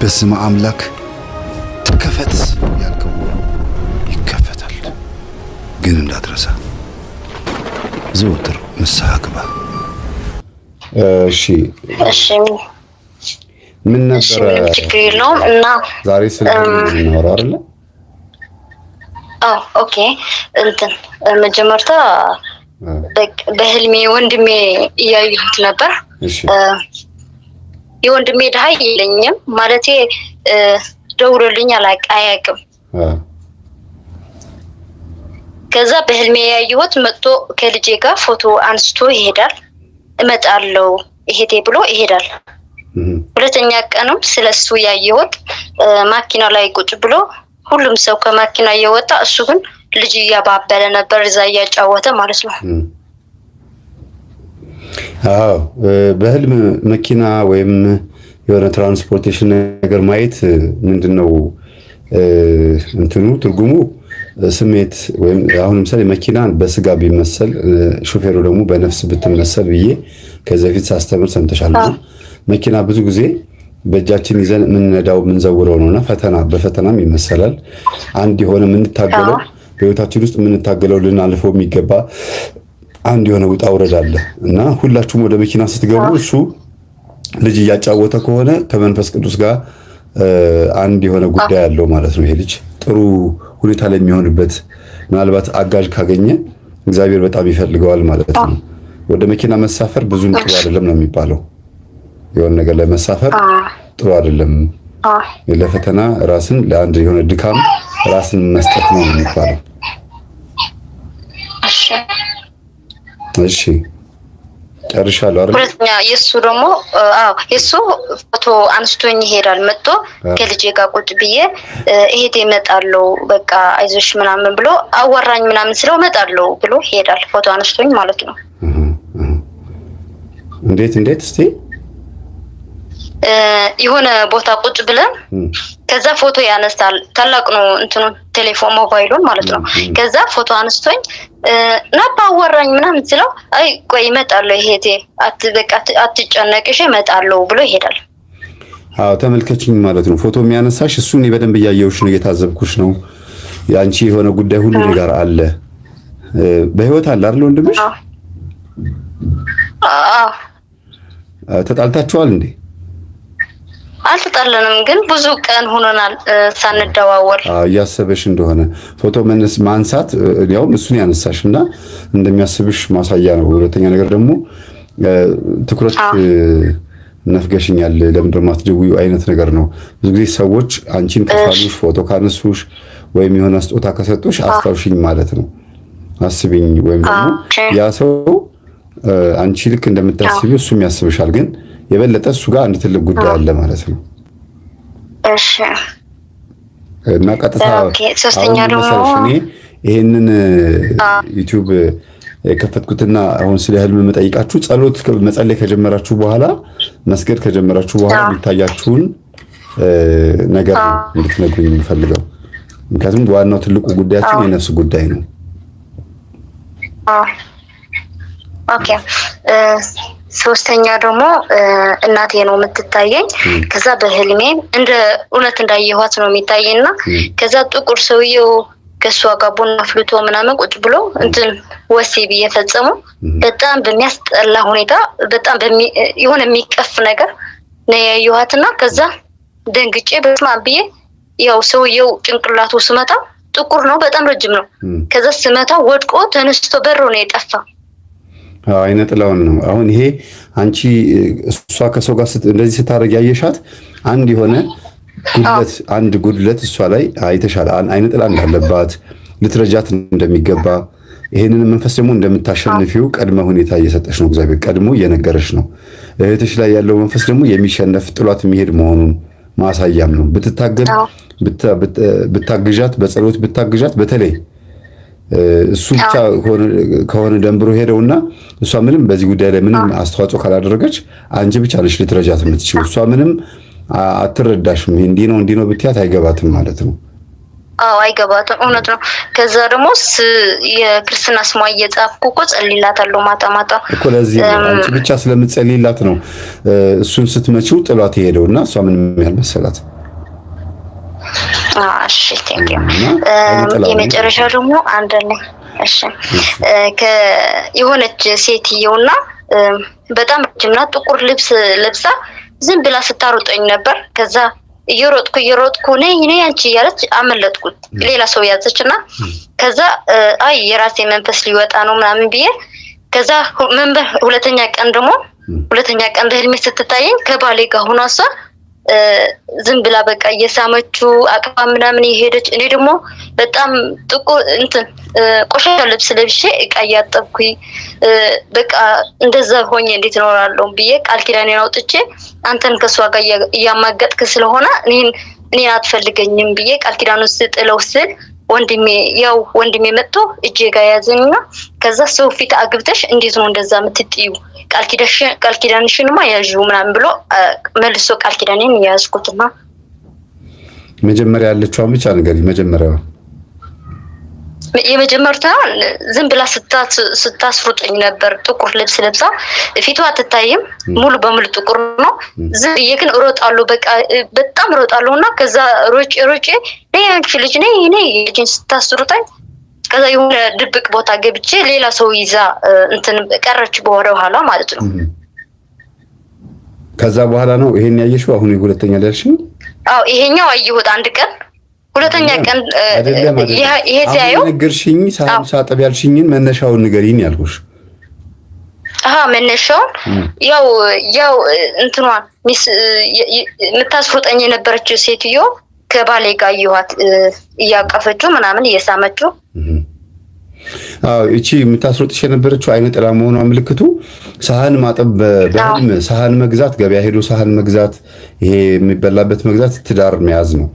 በስመ አምላክ ተከፈት ያልከው ሁሉ ይከፈታል። ግን እንዳትረሳ ዘወትር ንስሐ ግባ። እሺ ምን ነበር ችግር የለውም እና ዛሬ ስለምናወራ አይደለ? ኦኬ እንትን መጀመርታ በህልሜ ወንድሜ እያየሁት ነበር። የወንድሜ ድሃ የለኝም ማለቴ ደውሎልኝ አያውቅም። ከዛ በህልሜ ያየሁት መጥቶ ከልጄ ጋር ፎቶ አንስቶ ይሄዳል። እመጣለሁ እሄቴ ብሎ ይሄዳል። ሁለተኛ ቀንም ስለሱ ያየሁት ማኪና ላይ ቁጭ ብሎ ሁሉም ሰው ከማኪና እየወጣ እሱ ግን ልጅ እያባበለ ነበር፣ እዛ እያጫወተ ማለት ነው። በህልም መኪና ወይም የሆነ ትራንስፖርቴሽን ነገር ማየት ምንድነው እንትኑ ትርጉሙ? ስሜት ወይም አሁን ለምሳሌ መኪናን በስጋ ቢመሰል ሾፌሩ ደግሞ በነፍስ ብትመሰል ብዬ ከዚህ በፊት ሳስተምር ሰምተሻል። መኪና ብዙ ጊዜ በእጃችን ይዘን የምንነዳው የምንዘውረው ነውና በፈተናም ይመሰላል። አንድ የሆነ የምንታገለው በህይወታችን ውስጥ የምንታገለው ልናልፈው የሚገባ አንድ የሆነ ውጣ ውረድ አለ እና ሁላችሁም ወደ መኪና ስትገቡ እሱ ልጅ እያጫወተ ከሆነ ከመንፈስ ቅዱስ ጋር አንድ የሆነ ጉዳይ አለው ማለት ነው። ይሄ ልጅ ጥሩ ሁኔታ ላይ የሚሆንበት ምናልባት አጋዥ ካገኘ እግዚአብሔር በጣም ይፈልገዋል ማለት ነው። ወደ መኪና መሳፈር ብዙም ጥሩ አይደለም ነው የሚባለው። የሆነ ነገር ላይ መሳፈር ጥሩ አይደለም። ለፈተና ራስን ለአንድ የሆነ ድካም ራስን መስጠት ነው የሚባለው። እሺ ጨርሻለሁ አይደል? ሁለተኛ የሱ ደግሞ የሱ ፎቶ አንስቶኝ ይሄዳል። መጥቶ ከልጄ ጋር ቁጭ ብዬ እሄቴ እመጣለሁ በቃ አይዞሽ ምናምን ብሎ አወራኝ ምናምን ስለው እመጣለሁ ብሎ ይሄዳል። ፎቶ አንስቶኝ ማለት ነው። እንዴት እስቲ የሆነ ቦታ ቁጭ ብለን ከዛ ፎቶ ያነሳል። ታላቅ ነው እንትኑ ቴሌፎን ሞባይሉን ማለት ነው። ከዛ ፎቶ አንስቶኝ ናባ አወራኝ ምናምን ስለው አይ ቆይ እመጣለሁ ይሄቴ አትጨነቅሽ እመጣለሁ ብሎ ይሄዳል። ተመልከችኝ ማለት ነው። ፎቶ የሚያነሳሽ እሱን በደንብ እያየሁሽ ነው፣ እየታዘብኩሽ ነው። ያንቺ የሆነ ጉዳይ ሁሉ ነገር አለ፣ በህይወት አለ አይደል? ወንድምሽ ተጣልታችኋል እንዴ? አልተጣለንም፣ ግን ብዙ ቀን ሆኖናል ሳንደዋወል። እያሰበሽ እንደሆነ ፎቶ ማንሳት ያውም እሱን ያነሳሽና እንደሚያስብሽ ማሳያ ነው። ሁለተኛ ነገር ደግሞ ትኩረት ነፍገሽኛል ለምን ደግሞ አትደውዪው አይነት ነገር ነው። ብዙ ጊዜ ሰዎች አንቺን ከሳሉሽ ፎቶ ካነሱሽ ወይም የሆነ ስጦታ ከሰጡሽ አስታውሽኝ ማለት ነው፣ አስቢኝ ወይም ደግሞ ያ ሰው አንቺ ልክ እንደምታስቢው እሱም ያስብሻል፣ ግን የበለጠ እሱ ጋር አንድ ትልቅ ጉዳይ አለ ማለት ነው። እሺ እና ቀጥታ ሶስተኛ ደግሞ እኔ ይሄንን ዩቲዩብ የከፈትኩትና አሁን ስለ ህልም መጠይቃችሁ ጸሎት መጸለይ ከጀመራችሁ በኋላ መስገድ ከጀመራችሁ በኋላ የሚታያችሁን ነገር እንድትነግሩኝ የምፈልገው፣ ምክንያቱም ዋናው ትልቁ ጉዳያችን የነፍስ ጉዳይ ነው። ኦኬ ሶስተኛ ደግሞ እናቴ ነው የምትታየኝ። ከዛ በህልሜ እንደ እውነት እንዳየኋት ነው የሚታየኝና ከዛ ጥቁር ሰውየው ከሷ ጋር ቡና ፍልቶ ምናምን ቁጭ ብሎ እንትን ወሲብ እየፈጸሙ በጣም በሚያስጠላ ሁኔታ በጣም የሆነ የሚቀፍ ነገር ነው ያየኋትና ከዛ ደንግጬ በስመ አብ ብዬ ያው ሰውየው ጭንቅላቱ ስመታ ጥቁር ነው፣ በጣም ረጅም ነው። ከዛ ስመታ ወድቆ ተነስቶ በሮ ነው የጠፋ። አይነ ጥላውን ነው። አሁን ይሄ አንቺ እሷ ከሰው ጋር እንደዚህ ስታረግ ያየሻት አንድ ጉድለት እሷ ላይ አይተሻል። አይነ ጥላ እንዳለባት ልትረጃት እንደሚገባ ይሄንን መንፈስ ደግሞ እንደምታሸንፊው ቀድመ ሁኔታ እየሰጠሽ ነው። እግዚአብሔር ቀድሞ እየነገረሽ ነው። እህትሽ ላይ ያለው መንፈስ ደግሞ የሚሸነፍ ጥሏት የሚሄድ መሆኑን ማሳያም ነው። ብታግዣት፣ በጸሎት ብታግዣት በተለይ እሱ ብቻ ከሆነ ደንብሮ ሄደውና እሷ ምንም በዚህ ጉዳይ ላይ ምንም አስተዋጽኦ ካላደረገች አንቺ ብቻ ነሽ ልትረጃት የምትችይው። እሷ ምንም አትረዳሽም። እንዲህ ነው ብትያት አይገባትም ማለት ነው። አይገባትም፣ እውነት ነው። ከዛ ደግሞ የክርስትና ስሟ እየጻፍኩ እኮ ጸልይላታለሁ ማታ እኮ። ለዚህ አንቺ ብቻ ስለምትጸልይላት ነው እሱን ስትመጪው ጥሏት ሄደውና እሷ ምንም ያልመሰላት እሺ ቴንኪው። የመጨረሻ ደግሞ አንድ ነኝ። እሺ የሆነች ሴትየውና በጣም ረጅምና ጥቁር ልብስ ለብሳ ዝም ብላ ስታሮጠኝ ነበር። ከዛ እየሮጥኩ ነይ አንቺ እያለች አመለጥኩት። ሌላ ሰው ያዘችና ከዛ አይ የራሴ መንፈስ ሊወጣ ነው ምናምን ብዬ ከዛ ሁለተኛ ቀን በህልሜ ስትታየኝ ከባሌ ጋር ሆኗ እሷ ዝም ብላ በቃ እየሳመችው አቅፋ ምናምን የሄደች። እኔ ደግሞ በጣም ጥቁር ቆሻሻ ልብስ ለብሼ እቃ እያጠብኩኝ በቃ እንደዛ ሆኜ እንዴት እኖራለሁ ብዬ ቃል ኪዳኔን አውጥቼ አንተን ከሷ ጋር እያማገጥክ ስለሆነ እኔን አትፈልገኝም ብዬ ቃል ኪዳኑን ስጥለው ስል ወንድሜ መጥቶ እጄ ጋር ያዘኝና ከዛ ሰው ፊት አግብተሽ እንዴት ነው እንደዛ የምትጥዩ? ቃል ኪዳንሽንማ ያዥው ምናምን ብሎ መልሶ ቃል ኪዳኔን ያዝኩትና መጀመሪያ ያለችው ብቻ ነገር የመጀመሪያው ዝም ብላ ስታስሩጠኝ ነበር። ጥቁር ልብስ ለብሳ ፊቷ አትታይም፣ ሙሉ በሙሉ ጥቁር ነው። ዝም ብዬ ግን እሮጣለሁ፣ በቃ በጣም እሮጣለሁና ከዛ ሮጬ ነይ አንቺ ልጅ ነይ ልጅን ስታስሩጠኝ ከዛ የሆነ ድብቅ ቦታ ገብቼ ሌላ ሰው ይዛ ቀረች በወደ ኋላ ማለት ነው። ከዛ በኋላ ነው ይሄን ያየሽው? አሁን የሁለተኛ ላልሽኝ? አዎ ይሄኛው አየሁት አንድ ቀን። ሁለተኛ ቀን ይሄ ሲያየው ነገርሽኝ። ሳጠብ ያልሽኝን መነሻውን ንገሪኝ ያልኩሽ። መነሻውን ያው እንትኗን የምታስሮጠኝ የነበረችው ሴትዮ ከባሌ ጋር አየኋት እያቀፈችው ምናምን እየሳመችው። እቺ የምታስሮጥሽ የነበረችው አይነ ጥላ መሆኗ ምልክቱ ሳህን ማጠብ፣ በህልም ሳህን መግዛት፣ ገበያ ሄዶ ሳህን መግዛት፣ ይሄ የሚበላበት መግዛት ትዳር መያዝ ነው።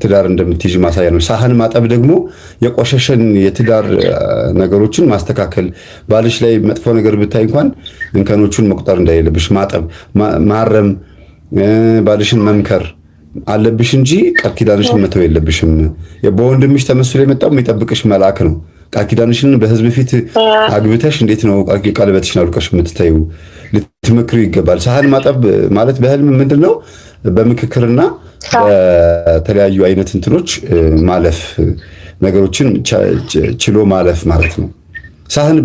ትዳር እንደምትይዥ ማሳያ ነው። ሳህን ማጠብ ደግሞ የቆሸሸን የትዳር ነገሮችን ማስተካከል፣ ባልሽ ላይ መጥፎ ነገር ብታይ እንኳን እንከኖቹን መቁጠር እንደሌለብሽ ማጠብ፣ ማረም፣ ባልሽን መምከር አለብሽ እንጂ ቃል ኪዳንሽን መተው የለብሽም። በወንድምሽ ተመስሎ የመጣው የሚጠብቅሽ መልአክ ነው። ቃል ኪዳንሽን በህዝብ ፊት አግብተሽ እንዴት ነው ቀለበትሽን አውልቀሽ የምትታዩ? ልትመክሩ ይገባል። ሳህን ማጠብ ማለት በህልም ምንድነው? በምክክርና በተለያዩ አይነት እንትኖች ማለፍ፣ ነገሮችን ችሎ ማለፍ ማለት ነው። ሳህን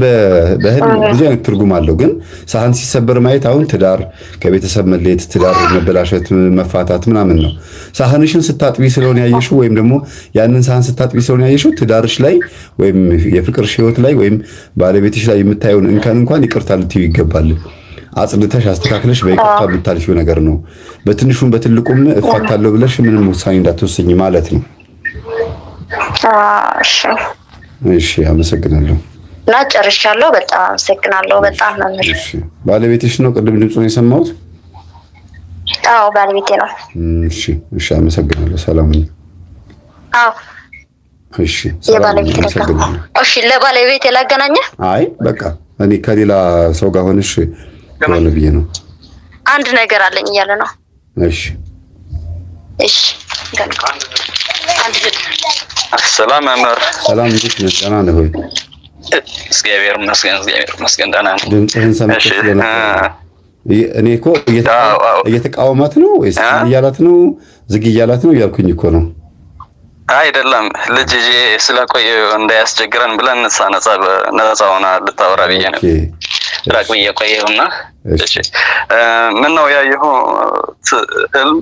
በህልም ብዙ አይነት ትርጉም አለው። ግን ሳህን ሲሰበር ማየት አሁን ትዳር፣ ከቤተሰብ መለየት፣ ትዳር መበላሸት፣ መፋታት ምናምን ነው። ሳህንሽን ስታጥቢ ስለሆነ ያየሽው ወይም ደግሞ ያንን ሳህን ስታጥቢ ስለሆነ ያየሽው ትዳርሽ ላይ ወይም የፍቅርሽ ህይወት ላይ ወይም ባለቤትሽ ላይ የምታየውን እንኳን ይቅርታ ልትዩ ይገባል። አጽድተሽ አስተካክለሽ በይቅርታ የምታልፊው ነገር ነው። በትንሹም በትልቁም እፋታለሁ ብለሽ ምንም ውሳኔ እንዳትወሰኝ ማለት ነው። እሺ፣ አመሰግናለሁ። እና ጨርሻለሁ። በጣም አመሰግናለሁ። በጣም መምህር። እሺ፣ ባለቤትሽ ነው? ቅድም ድምፁን የሰማሁት? አዎ ባለቤቴ ነው። እሺ፣ አመሰግናለሁ። ሰላም ነው? አዎ። እሺ፣ የባለቤቴ ነው። እሺ፣ ለባለቤቴ ላገናኘህ? አይ በቃ እኔ ከሌላ ሰው ጋር ሆነሽ ሆነ ብዬ ነው። አንድ ነገር አለኝ እያለ ነው። እሺ፣ ሰላም መምህር። ሰላም፣ እንዴት ነህ? ደህና ነህ ወይ? እግዚአብሔር ይመስገን ደህና ነኝ። ድምፅህን ሰምቼ ስለነበር እኔ እኮ እየተቃወማት ነው ወይስ እያላት ነው ዝግ እያላት ነው እያልኩኝ እኮ ነው። አይደለም ልጅ ስለቆየ እንዳያስቸግረን ብለን ነፃ ሆና ልታወራ ብዬ ነው። ራቅ ብዬ ቆየሁና እሺ፣ ምን ነው ያየኸው ህልም?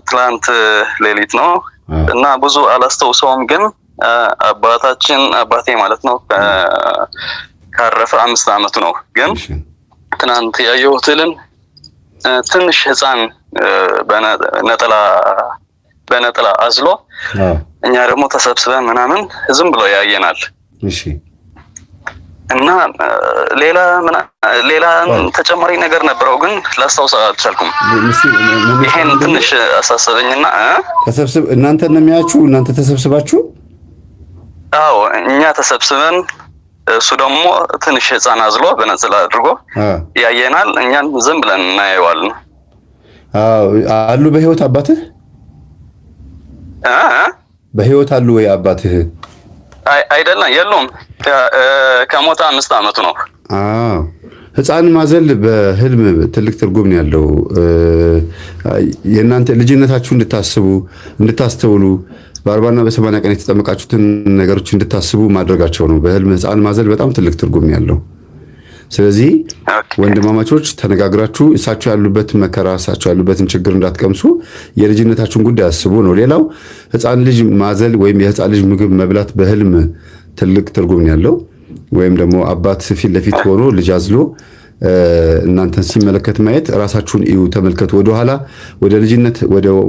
ትላንት ሌሊት ነው እና ብዙ አላስተውሰውም፣ ግን አባቴ ማለት ነው ካረፈ 5 ዓመቱ ነው። ግን ትናንት ያየሁት ህልም ትንሽ ህፃን በነጠላ አዝሎ እኛ ደግሞ ተሰብስበን ምናምን ዝም ብሎ ያየናል። እሺ። እና ሌላ ተጨማሪ ነገር ነበረው፣ ግን ላስታውስ አልቻልኩም። ይሄን ትንሽ አሳሰበኝና እናንተ ነው የሚያችሁ? እናንተ ተሰብስባችሁ? አዎ እኛ ተሰብስበን እሱ ደግሞ ትንሽ ህፃን አዝሎ በነጠላ አድርጎ ያየናል። እኛን ዝም ብለን እናየዋለን። አሉ በህይወት አባትህ? በህይወት አሉ ወይ አባትህ? አይደለም፣ የሉም። ከሞተ 5 ዓመቱ ነው። ህፃን ማዘል በህልም ትልቅ ትርጉም ነው ያለው። የእናንተ ልጅነታችሁ እንድታስተውሉ በ40 እና በ80 ቀን የተጠመቃችሁትን ነገሮች እንድታስቡ ማድረጋቸው ነው። በህልም ህፃን ማዘል በጣም ትልቅ ትርጉም ያለው። ስለዚህ ወንድማማቾች ተነጋግራችሁ እሳቸው ያሉበትን መከራ እሳቸው ያሉበትን ችግር እንዳትቀምሱ የልጅነታችሁን ጉዳይ አስቡ ነው። ሌላው ህፃን ልጅ ማዘል ወይም የህፃን ልጅ ምግብ መብላት በህልም ትልቅ ትርጉም ያለው ወይም ደግሞ አባት ፊት ለፊት ሆኖ ልጅ አዝሎ እናንተን ሲመለከት ማየት ራሳችሁን እዩ፣ ተመልከቱ። ወደኋላ ወደ ልጅነት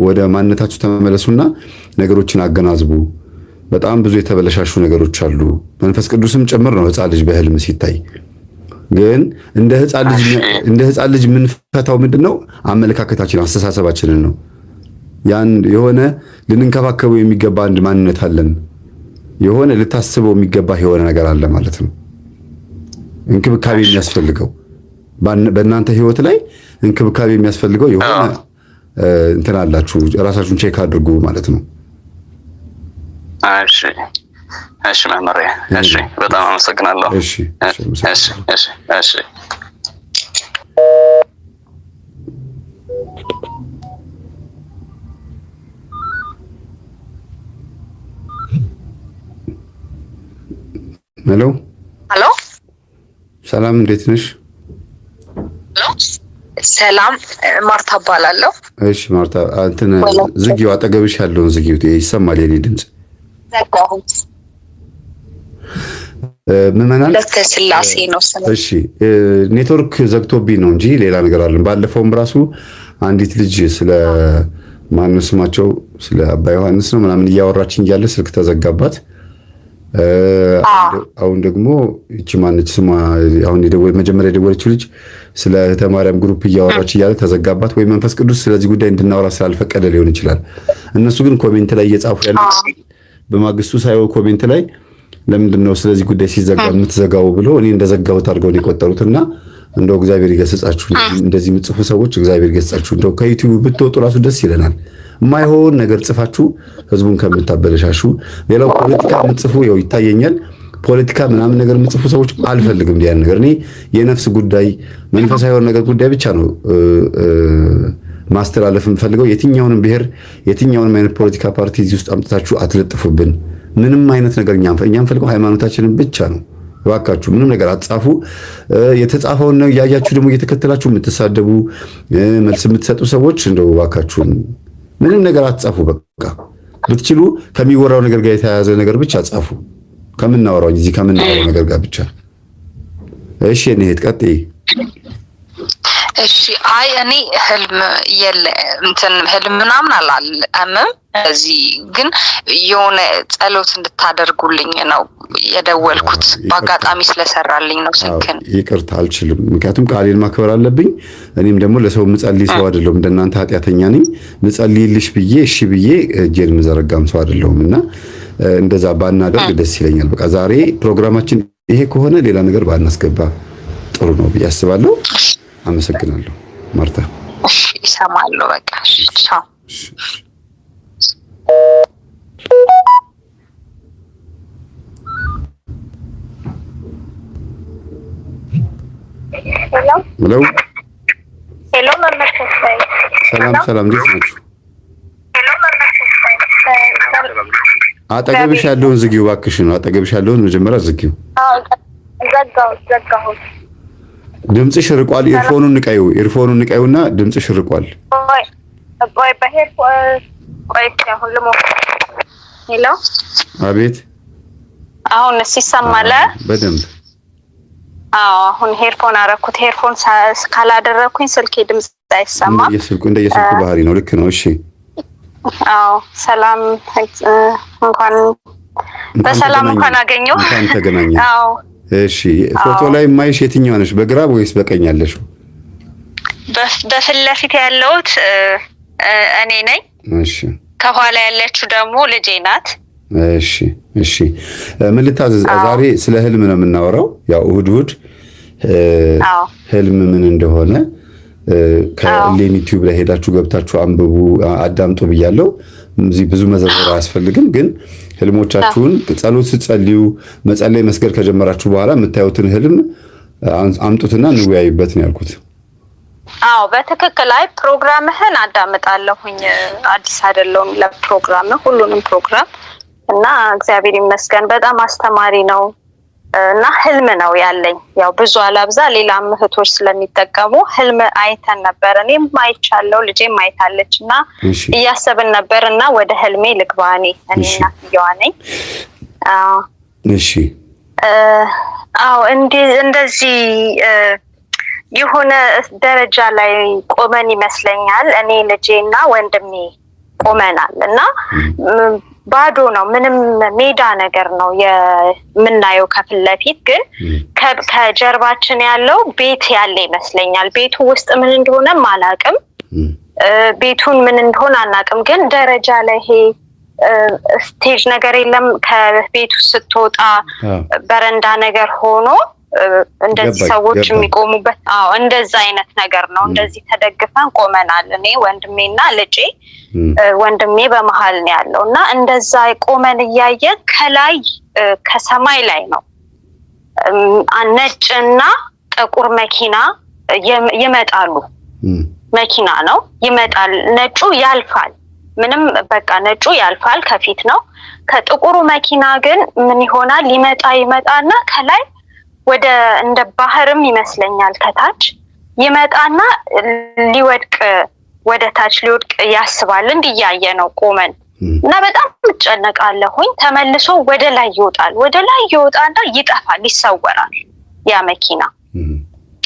ወደ ማንነታችሁ ተመለሱና ነገሮችን አገናዝቡ። በጣም ብዙ የተበለሻሹ ነገሮች አሉ። መንፈስ ቅዱስም ጭምር ነው ህፃን ልጅ በህልም ሲታይ። ግን እንደ ህፃን ልጅ የምንፈታው ምንድነው? አመለካከታችን፣ አስተሳሰባችንን ነው። ያን የሆነ ልንንከባከበው የሚገባ አንድ ማንነት አለን። የሆነ ልታስበው የሚገባ የሆነ ነገር አለ ማለት ነው። እንክብካቤ የሚያስፈልገው በእናንተ ህይወት ላይ እንክብካቤ የሚያስፈልገው የሆነ እንትን አላችሁ። ራሳችሁን ቼክ አድርጉ ማለት ነው። እሺ እሺ መምህሬ፣ እሺ በጣም አመሰግናለሁ። እሺ እሺ ሄሎ ሄሎ፣ ሰላም እንዴት ነሽ? ሰላም ማርታ እባላለሁ። እሺ ማርታ፣ እንትን ዝጊው፣ አጠገብሽ ያለውን ዝጊው፣ ይሰማል የኔ ድምጽ። ዘጋሁት። ምንመናል ለተስላሴ ነው ስለ እሺ፣ ኔትወርክ ዘግቶብኝ ነው እንጂ ሌላ ነገር አለን። ባለፈውም ራሱ አንዲት ልጅ ስለ ማነው ስማቸው ስለ አባ ዮሐንስ ነው ምናምን እያወራችኝ እያለ ስልክ ተዘጋባት። አሁን ደግሞ እቺ ማነች ስማ አሁን መጀመሪያ የደወለችው ልጅ ስለ ተማሪያም ግሩፕ እያወራች እያለ ተዘጋባት። ወይ መንፈስ ቅዱስ ስለዚህ ጉዳይ እንድናወራ ስላልፈቀደ ሊሆን ይችላል። እነሱ ግን ኮሜንት ላይ እየጻፉ ያለው በማግስቱ ሳይው ኮሜንት ላይ ለምንድን ነው ስለዚህ ጉዳይ ሲዘጋ የምትዘጋው ብሎ እኔ እንደዘጋሁት አድርገው ነው የቆጠሩትና እንደው እግዚአብሔር ይገስጻችሁ። እንደዚህ የምትጽፉ ሰዎች እግዚአብሔር ይገስጻችሁ። እንደው ከዩቲዩብ ብትወጡ ራሱ ደስ ይለናል። የማይሆን ነገር ጽፋችሁ ህዝቡን ከምታበለሻሹ። ሌላው ፖለቲካ የምትጽፉ ያው ይታየኛል። ፖለቲካ ምናምን ነገር የምትጽፉ ሰዎች አልፈልግም። ያን ነገር እኔ የነፍስ ጉዳይ መንፈሳዊ የሆነ ነገር ጉዳይ ብቻ ነው ማስተላለፍ የምፈልገው። የትኛውንም ብሔር የትኛውንም አይነት ፖለቲካ ፓርቲ እዚህ ውስጥ አምጥታችሁ አትለጥፉብን። ምንም አይነት ነገር እኛ የምንፈልገው ሃይማኖታችንን ብቻ ነው። እባካችሁ ምንም ነገር አትጻፉ። የተጻፈውን ነው ያያችሁ ደግሞ እየተከተላችሁ የምትሳደቡ መልስ የምትሰጡ ሰዎች እንደው እባካችሁ ምንም ነገር አትጻፉ። በቃ ብትችሉ ከሚወራው ነገር ጋር የተያያዘ ነገር ብቻ ጻፉ። ከምናወራው እዚህ ከምናወራው ነገር ጋር ብቻ። እሺ እንሂድ፣ ቀጥይ። እሺ አይ እኔ ህልም ምናምን አላልምም። እዚህ ግን የሆነ ጸሎት እንድታደርጉልኝ ነው የደወልኩት። በአጋጣሚ ስለሰራልኝ ነው ስልክን። ይቅርታ አልችልም፣ ምክንያቱም ቃሌን ማክበር አለብኝ። እኔም ደግሞ ለሰው ምጸልይ ሰው አይደለሁም። እንደናንተ ኃጢአተኛ ነኝ። ምጸልይልሽ ብዬ እሺ ብዬ እጄን ምዘረጋም ሰው አይደለሁምና እንደዛ ባናደርግ ደስ ይለኛል። በቃ ዛሬ ፕሮግራማችን ይሄ ከሆነ ሌላ ነገር ባናስገባ ጥሩ ነው ብዬ አስባለሁ። አመሰግናለሁ ማርታ። እሺ ይሰማሉ። በቃ ቻው። ሄሎ ሄሎ መምህር ተስፋዬ። ሰላም እንዴት ናችሁ? አጠገብሽ ያለውን ዝጊው እባክሽን። አጠገብሽ ያለውን መጀመሪያ ዝጊው። ዘጋሁት። ድምፅሽ ርቋል። ኢርፎኑን ንቀዩና ድምፅሽ ርቋል። ሄሎ አቤት። አሁን ሲሰማለ በደንብ። አሁን ሄርፎን አረኩት። ሄርፎን ካላደረኩኝ ስልኬ ድምፅ አይሰማም። እንደየስልኩ ባህሪ ነው። ልክ ነው። እሺ ሰላም፣ እንኳን በሰላም አገኘው። እንኳን ተገናኘን። እሺ ፎቶ ላይ ማይሽ የትኛው ነሽ? በግራ ወይስ በቀኝ ያለሽው? በፊት ለፊት ያለውት እኔ ነኝ። እሺ ከኋላ ያለችው ደግሞ ልጄ ናት። እሺ ምን ልታዘዝ? ዛሬ ስለ ህልም ነው የምናወራው። ያው እሑድ ህልም ምን እንደሆነ ከሌኒ ዩቲዩብ ላይ ሄዳችሁ ገብታችሁ አንብቡ፣ አዳምጡ ብያለሁ። እዚህ ብዙ መዘርዘር አያስፈልግም። ግን ህልሞቻችሁን ጸሎት ስትጸልዩ መጸለይ መስገድ ከጀመራችሁ በኋላ የምታዩትን ህልም አምጡትና እንወያይበት ነው ያልኩት። አዎ በትክክል። አይ ፕሮግራምህን አዳምጣለሁኝ፣ አዲስ አይደለሁም ለፕሮግራምህ፣ ሁሉንም ፕሮግራም እና እግዚአብሔር ይመስገን በጣም አስተማሪ ነው እና ህልም ነው ያለኝ። ያው ብዙ አላብዛ፣ ሌላም እህቶች ስለሚጠቀሙ ህልም አይተን ነበር፣ እኔም አይቻለሁ፣ ልጄም አይታለች እና እያሰብን ነበር እና ወደ ህልሜ ልግባ። እኔ እናትየዋ ነኝ። እሺ አዎ እንደዚህ የሆነ ደረጃ ላይ ቆመን ይመስለኛል። እኔ ልጄና ወንድሜ ቆመናል እና ባዶ ነው፣ ምንም ሜዳ ነገር ነው የምናየው ከፊት ለፊት፣ ግን ከጀርባችን ያለው ቤት ያለ ይመስለኛል። ቤቱ ውስጥ ምን እንደሆነም አላቅም፣ ቤቱን ምን እንደሆነ አናቅም፣ ግን ደረጃ ላይ ይሄ ስቴጅ ነገር የለም። ከቤቱ ስትወጣ በረንዳ ነገር ሆኖ እንደዚህ ሰዎች የሚቆሙበት እንደዛ አይነት ነገር ነው። እንደዚህ ተደግፈን ቆመናል፣ እኔ ወንድሜና ልጄ። ወንድሜ በመሃል ነው ያለው እና እንደዛ ቆመን እያየን ከላይ ከሰማይ ላይ ነው ነጭና ጥቁር መኪና ይመጣሉ። መኪና ነው ይመጣል፣ ነጩ ያልፋል። ምንም በቃ ነጩ ያልፋል፣ ከፊት ነው። ከጥቁሩ መኪና ግን ምን ይሆናል? ይመጣና ከላይ ወደ እንደ ባህርም ይመስለኛል ከታች ይመጣና ሊወድቅ ወደ ታች ሊወድቅ ያስባል። እንዲያየ ነው ቆመን እና በጣም እጨነቃለሁኝ። ተመልሶ ወደ ላይ ይወጣና ይጠፋል፣ ይሰወራል ያ መኪና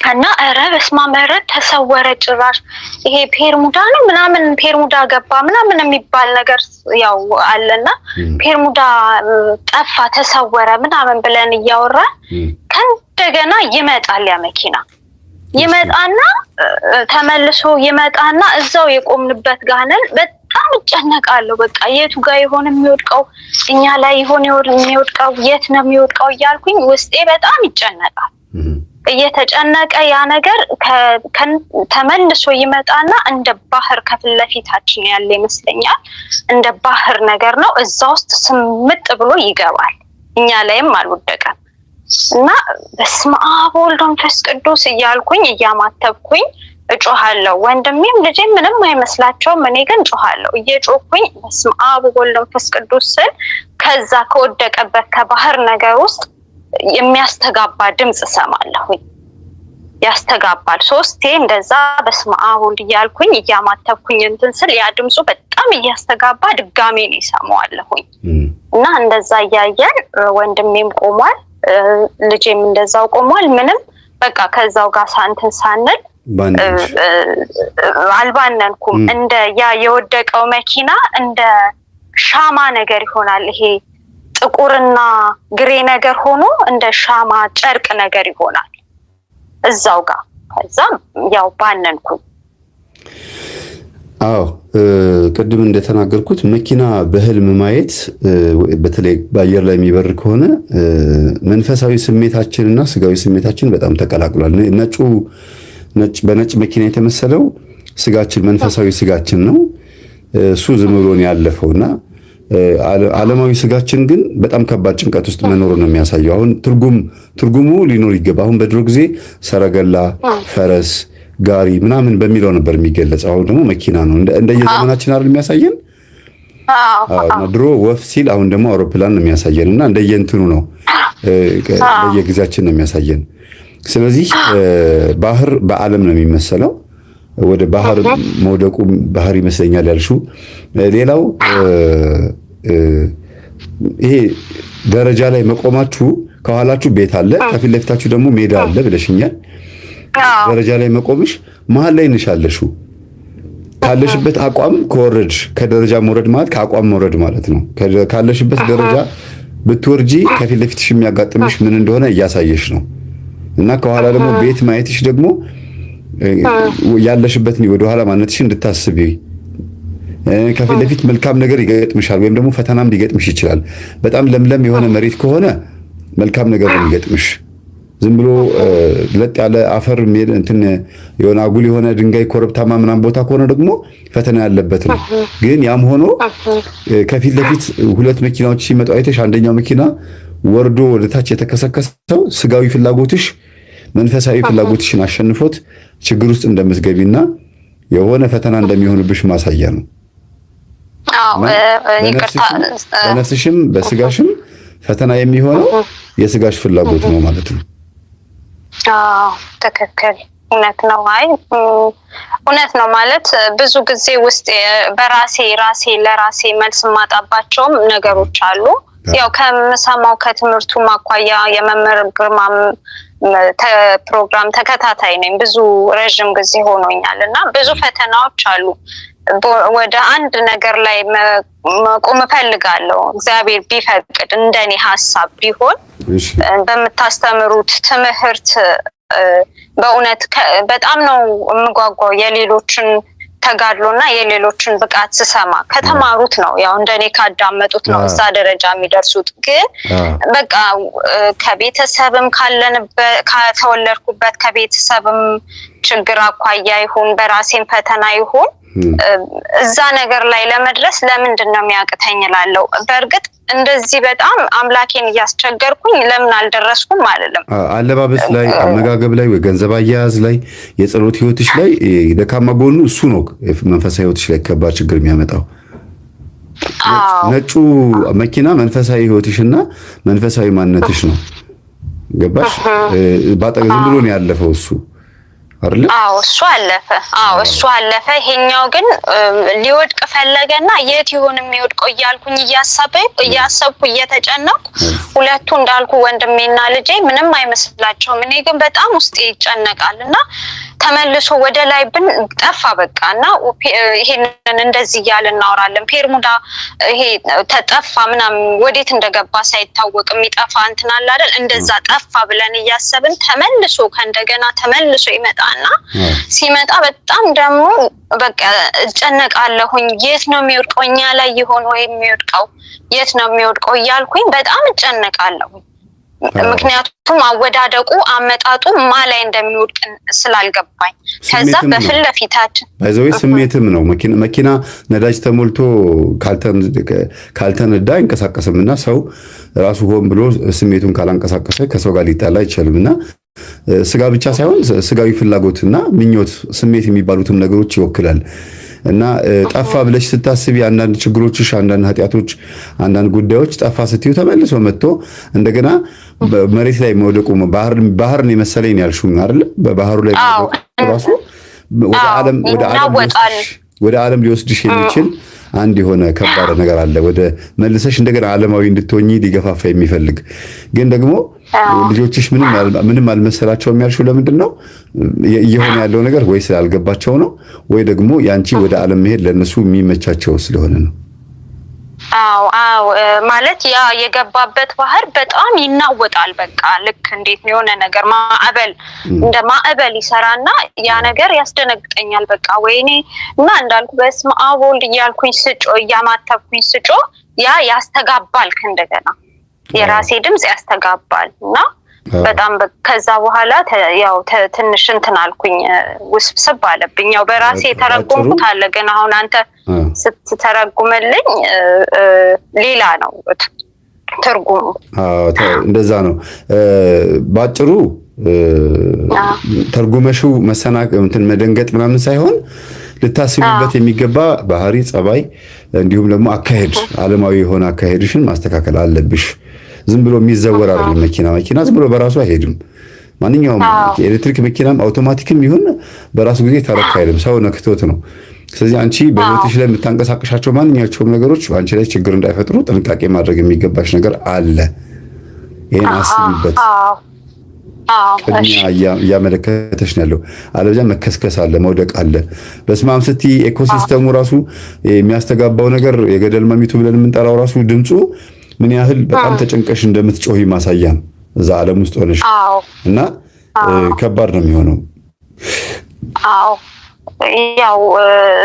እና ኧረ በስመ አብ ኧረ ተሰወረ። ጭራሽ ይሄ ፔርሙዳ ነው ምናምን ፔርሙዳ ገባ ምናምን የሚባል ነገር ያው አለና ፔርሙዳ ጠፋ ተሰወረ ምናምን ብለን እያወራን ከእንደገና ይመጣል ያ መኪና ይመጣና ተመልሶ ይመጣና እዛው የቆምንበት ጋነን በጣም እጨነቃለሁ። በቃ የቱ ጋር ይሆን የሚወድቀው? እኛ ላይ ይሆን የሚወድቀው? የት ነው የሚወድቀው እያልኩኝ ውስጤ በጣም ይጨነቃል። እየተጨነቀ ያ ነገር ተመልሶ ይመጣና እንደ ባህር ከፊት ለፊታችን ያለ ይመስለኛል። እንደ ባህር ነገር ነው፣ እዛ ውስጥ ስምጥ ብሎ ይገባል። እኛ ላይም አልወደቀም እና በስመ አብ ወወልድ ወመንፈስ ቅዱስ እያልኩኝ እያማተብኩኝ እጮሃለሁ። ወንድሜም ልጄም ምንም አይመስላቸውም፣ እኔ ግን እጮሃለሁ። እየጮኩኝ በስመ አብ ወወልድ ወመንፈስ ቅዱስ ስል ከዛ ከወደቀበት ከባህር ነገር ውስጥ የሚያስተጋባ ድምጽ ሰማለሁኝ። ያስተጋባል 3 እንደዛ በስመ አብ ወልድ እያልኩኝ እያማተብኩኝ እንትን ስል ያ ድምጹ በጣም እያስተጋባ ድጋሜ ነው ይሰማዋለሁኝ። እና እንደዛ እያየን ወንድሜም ቆሟል፣ ልጄም እንደዛው ቆሟል። ምንም በቃ ከዛው ጋር ሳንትን ሳንል አልባነንኩም። እንደ ያ የወደቀው መኪና እንደ ሻማ ነገር ይሆናል። ይሄ ጥቁርና ግሬ ነገር ሆኖ እንደ ሻማ ጨርቅ ነገር ይሆናል እዛው ጋር። ከዛ ያው ባነንኩኝ። አዎ ቅድም እንደተናገርኩት መኪና በህልም ማየት በተለይ በአየር ላይ የሚበር ከሆነ መንፈሳዊ ስሜታችንና ስጋዊ ስሜታችን በጣም ተቀላቅሏል። በነጭ መኪና የተመሰለው ስጋችን መንፈሳዊ ስጋችን ነው። እሱ ዝም ብሎን ያለፈውና ዓለማዊ ስጋችን ግን በጣም ከባድ ጭንቀት ውስጥ መኖር ነው የሚያሳየው። አሁን ትርጉሙ ሊኖር ይገባ። አሁን በድሮ ጊዜ ሰረገላ፣ ፈረስ፣ ጋሪ ምናምን በሚለው ነበር የሚገለጸው። አሁን ደግሞ መኪና ነው። እንደየዘመናችን አይደል የሚያሳየን? ድሮ ወፍ ሲል አሁን ደግሞ አውሮፕላን ነው የሚያሳየን እና እንደየእንትኑ ነው በየጊዜያችን ነው የሚያሳየን። ስለዚህ ባህር በዓለም ነው የሚመሰለው። ወደ ባህር መውደቁ ባህር ይመስለኛል ያልሽው። ሌላው ይሄ ደረጃ ላይ መቆማችሁ ከኋላችሁ ቤት አለ፣ ከፊት ለፊታችሁ ደግሞ ሜዳ አለ ብለሽኛል። ደረጃ ላይ መቆምሽ መሀል ላይ ነሻለሹ። ካለሽበት አቋም ከወረድሽ ከደረጃ መውረድ ማለት ከአቋም መውረድ ማለት ነው። ካለሽበት ደረጃ ብትወርጂ ከፊት ለፊትሽ የሚያጋጥምሽ ምን እንደሆነ እያሳየሽ ነው። እና ከኋላ ደግሞ ቤት ማየትሽ ደግሞ ያለሽበትን ወደ ኋላ ማንነትሽ እንድታስቢ፣ ከፊት ለፊት መልካም ነገር ይገጥምሻል ወይም ደግሞ ፈተናም ሊገጥምሽ ይችላል። በጣም ለምለም የሆነ መሬት ከሆነ መልካም ነገር ነው የሚገጥምሽ። ዝም ብሎ ለጥ ያለ አፈር እንትን የሆነ አጉል የሆነ ድንጋይ ኮረብታማ ምናምን ቦታ ከሆነ ደግሞ ፈተና ያለበት ነው። ግን ያም ሆኖ ከፊት ለፊት 2 መኪናዎች ሲመጡ አይተሽ አንደኛው መኪና ወርዶ ወደ ታች የተከሰከሰው ስጋዊ ፍላጎትሽ መንፈሳዊ ፍላጎትሽን አሸንፎት ችግር ውስጥ እንደምትገቢና የሆነ ፈተና እንደሚሆንብሽ ማሳያ ነው። በነፍስሽም በስጋሽም ፈተና የሚሆነው የስጋሽ ፍላጎት ነው ማለት ነው። ትክክል፣ እውነት ነው። አይ እውነት ነው ማለት ብዙ ጊዜ ውስጥ ለራሴ መልስ ማጣባቸውም ነገሮች አሉ። ያው ከምሰማው ከትምህርቱ ማኳያ የመምህር ግርማም ፕሮግራም ተከታታይ ነኝ ብዙ ረጅም ጊዜ ሆኖኛል እና ብዙ ፈተናዎች አሉ። ወደ አንድ ነገር ላይ መቆም እፈልጋለሁ እግዚአብሔር ቢፈቅድ እንደኔ ሐሳብ ቢሆን በመታስተምሩት ትምህርት በእውነት በጣም ነው የምጓጓው የሌሎችን ተጋድሎና የሌሎችን ብቃት ስሰማ ከተማሩት ነው ያው እንደኔ ካዳመጡት ነው እዛ ደረጃ የሚደርሱት። ግን በቃ ከቤተሰብም ከተወለድኩበት ከቤተሰብም ችግር አኳያ ይሁን በራሴም ፈተና ይሁን እዛ ነገር ላይ ለመድረስ ለምንድነው የሚያቅተኝ እላለሁ። በእርግጥ እንደዚህ በጣም አምላኬን እያስቸገርኩኝ ለምን አልደረስኩም አይደለም። አለባበስ ላይ፣ አመጋገብ ላይ፣ ገንዘብ አያያዝ ላይ፣ የጸሎት ህይወትሽ ላይ ደካማ ጎኑ እሱ ነው መንፈሳዊ ህይወትሽ ላይ ከባድ ችግር የሚያመጣው። ነጩ መኪና መንፈሳዊ ህይወትሽና መንፈሳዊ ማንነትሽ ነው። ገባሽ? ባጠገብ ዝም ብሎ ነው ያለፈው እሱ አይደል? እሱ አለፈ። ይሄኛው ግን ሊወድቅ ፈለገና የት ይሆን የሚወድቀው እያልኩኝ እያሰብኩ እየተጨነኩ ሁለቱ እንዳልኩ ወንድሜና ልጄ ምንም አይመስላቸውም። እኔ ግን በጣም ውስጤ ይጨነቃልና ተመልሶ ወደ ላይ ጠፋ በቃና ይሄንን እንደዚህ እያልን እናወራለን። ፔርሙዳ ይሄ ተጠፋ ምናምን ወዴት እንደገባ ሳይታወቅ የሚጠፋ እንትን አለ አይደል? እንደዛ ጠፋ ብለን እያሰብን ተመልሶ ከእንደገና ተመልሶ ይመጣና ሲመጣ በጣም ደግሞ በቃ እጨነቃለሁኝ። የት ነው የሚወድቀው? እኛ ላይ ይሆን ወይ የሚወድቀው? የት ነው የሚወድቀው እያልኩኝ በጣም እጨነቃለሁ። ምክንያቱም አወዳደቁ አመጣጡ ላይ እንደሚወድቅ ስላልገባኝ ከዛ በፊት ለፊታችን ባይዘው ስሜትም ነው። መኪና ነዳጅ ተሞልቶ ካልተነዳ አይንቀሳቀስምና ሰው ራሱ ሆን ብሎ ስሜቱን ካላንቀሳቀሰ ከሰው ጋር ሊጣላ አይችልምና ስጋ ብቻ ሳይሆን ስጋዊ ፍላጎትና ምኞት፣ ስሜት የሚባሉትም ነገሮች ይወክላል። እና ጠፋ ብለሽ ስታስቢ አንዳንድ ችግሮችሽ፣ አንዳንድ ኃጢያቶች፣ አንዳንድ ጉዳዮች ጠፋ ስትዩ ተመልሶ መጥቶ እንደገና መሬት ላይ መውደቁ ባህርን የመሰለኝ ያልሹም አይደል? በባህሩ ላይ መውደቁ ራሱ ወደ ዓለም ሊወስድሽ የሚችል አንድ የሆነ ከባድ ነገር አለ። ወደ መልሰሽ እንደገና ዓለማዊ እንድትሆኚ ሊገፋፋ የሚፈልግ ግን ደግሞ ልጆችሽ ምንም አልመሰላቸውም ያልሽው ለምንድን ነው? እየሆነ ያለው ነገር ወይ ስላልገባቸው ነው ወይ ደግሞ ያንቺ ወደ ዓለም መሄድ ለነሱ የሚመቻቸው ስለሆነ ነው። አዎ ማለት ያ የገባበት ባህር በጣም ይናወጣል። በቃ ልክ እንዴት ነው የሆነ ነገር እንደ ማዕበል ይሰራና ያ ነገር ያስደነግጠኛል። በቃ ወይኔ እና እንዳልኩ በስመ አብ ወልድ እያልኩኝ እያማተብኩኝ ስጮ ያ ያስተጋባል እንደገና የራሴ ድምጽ ያስተጋባል እና በጣም ከዛ በኋላ ያው ትንሽ እንትን አልኩኝ ውስብስብ አለብኝ። ያው በራሴ ተረጎምኩት አለ ግን አሁን አንተ ስትተረጉምልኝ ሌላ ነው ትርጉሙ። እንደዛ ነው ባጭሩ። ተርጉመሽው እንትን መደንገጥ ምናምን ሳይሆን ልታስቢበት የሚገባ ባህሪ፣ ጸባይ እንዲሁም ደግሞ አካሄድ፣ ዓለማዊ የሆነ አካሄድሽን ማስተካከል አለብሽ። ዝም ብሎ የሚዘወር አይደለም። መኪና ዝም ብሎ በራሱ አይሄድም። ማንኛውም ኤሌክትሪክ መኪናም አውቶማቲክም ይሁን በራሱ ጊዜ ተረካ አይደለም፣ ሰው ነክቶት ነው። ስለዚህ አንቺ በህይወትሽ ላይ የምታንቀሳቀሻቸው ማንኛቸውም ነገሮች አንቺ ላይ ችግር እንዳይፈጥሩ ጥንቃቄ ማድረግ የሚገባሽ ነገር አለ። ይሄን አስቢበት። ቅድሚያ እያመለከተሽ ነው ያለው። አለበለዚያ መከስከስ አለ፣ መውደቅ አለ። በስማም ስቲ ኢኮሲስተሙ ራሱ የሚያስተጋባው ነገር የገደል ማሚቱ ብለን የምንጠራው ራሱ ድምፁ ምን ያህል በጣም ተጨንቀሽ እንደምትጮሂ ማሳያ ነው። እዛ ዓለም ውስጥ ሆነሽ እና ከባድ ነው የሚሆነው። ያው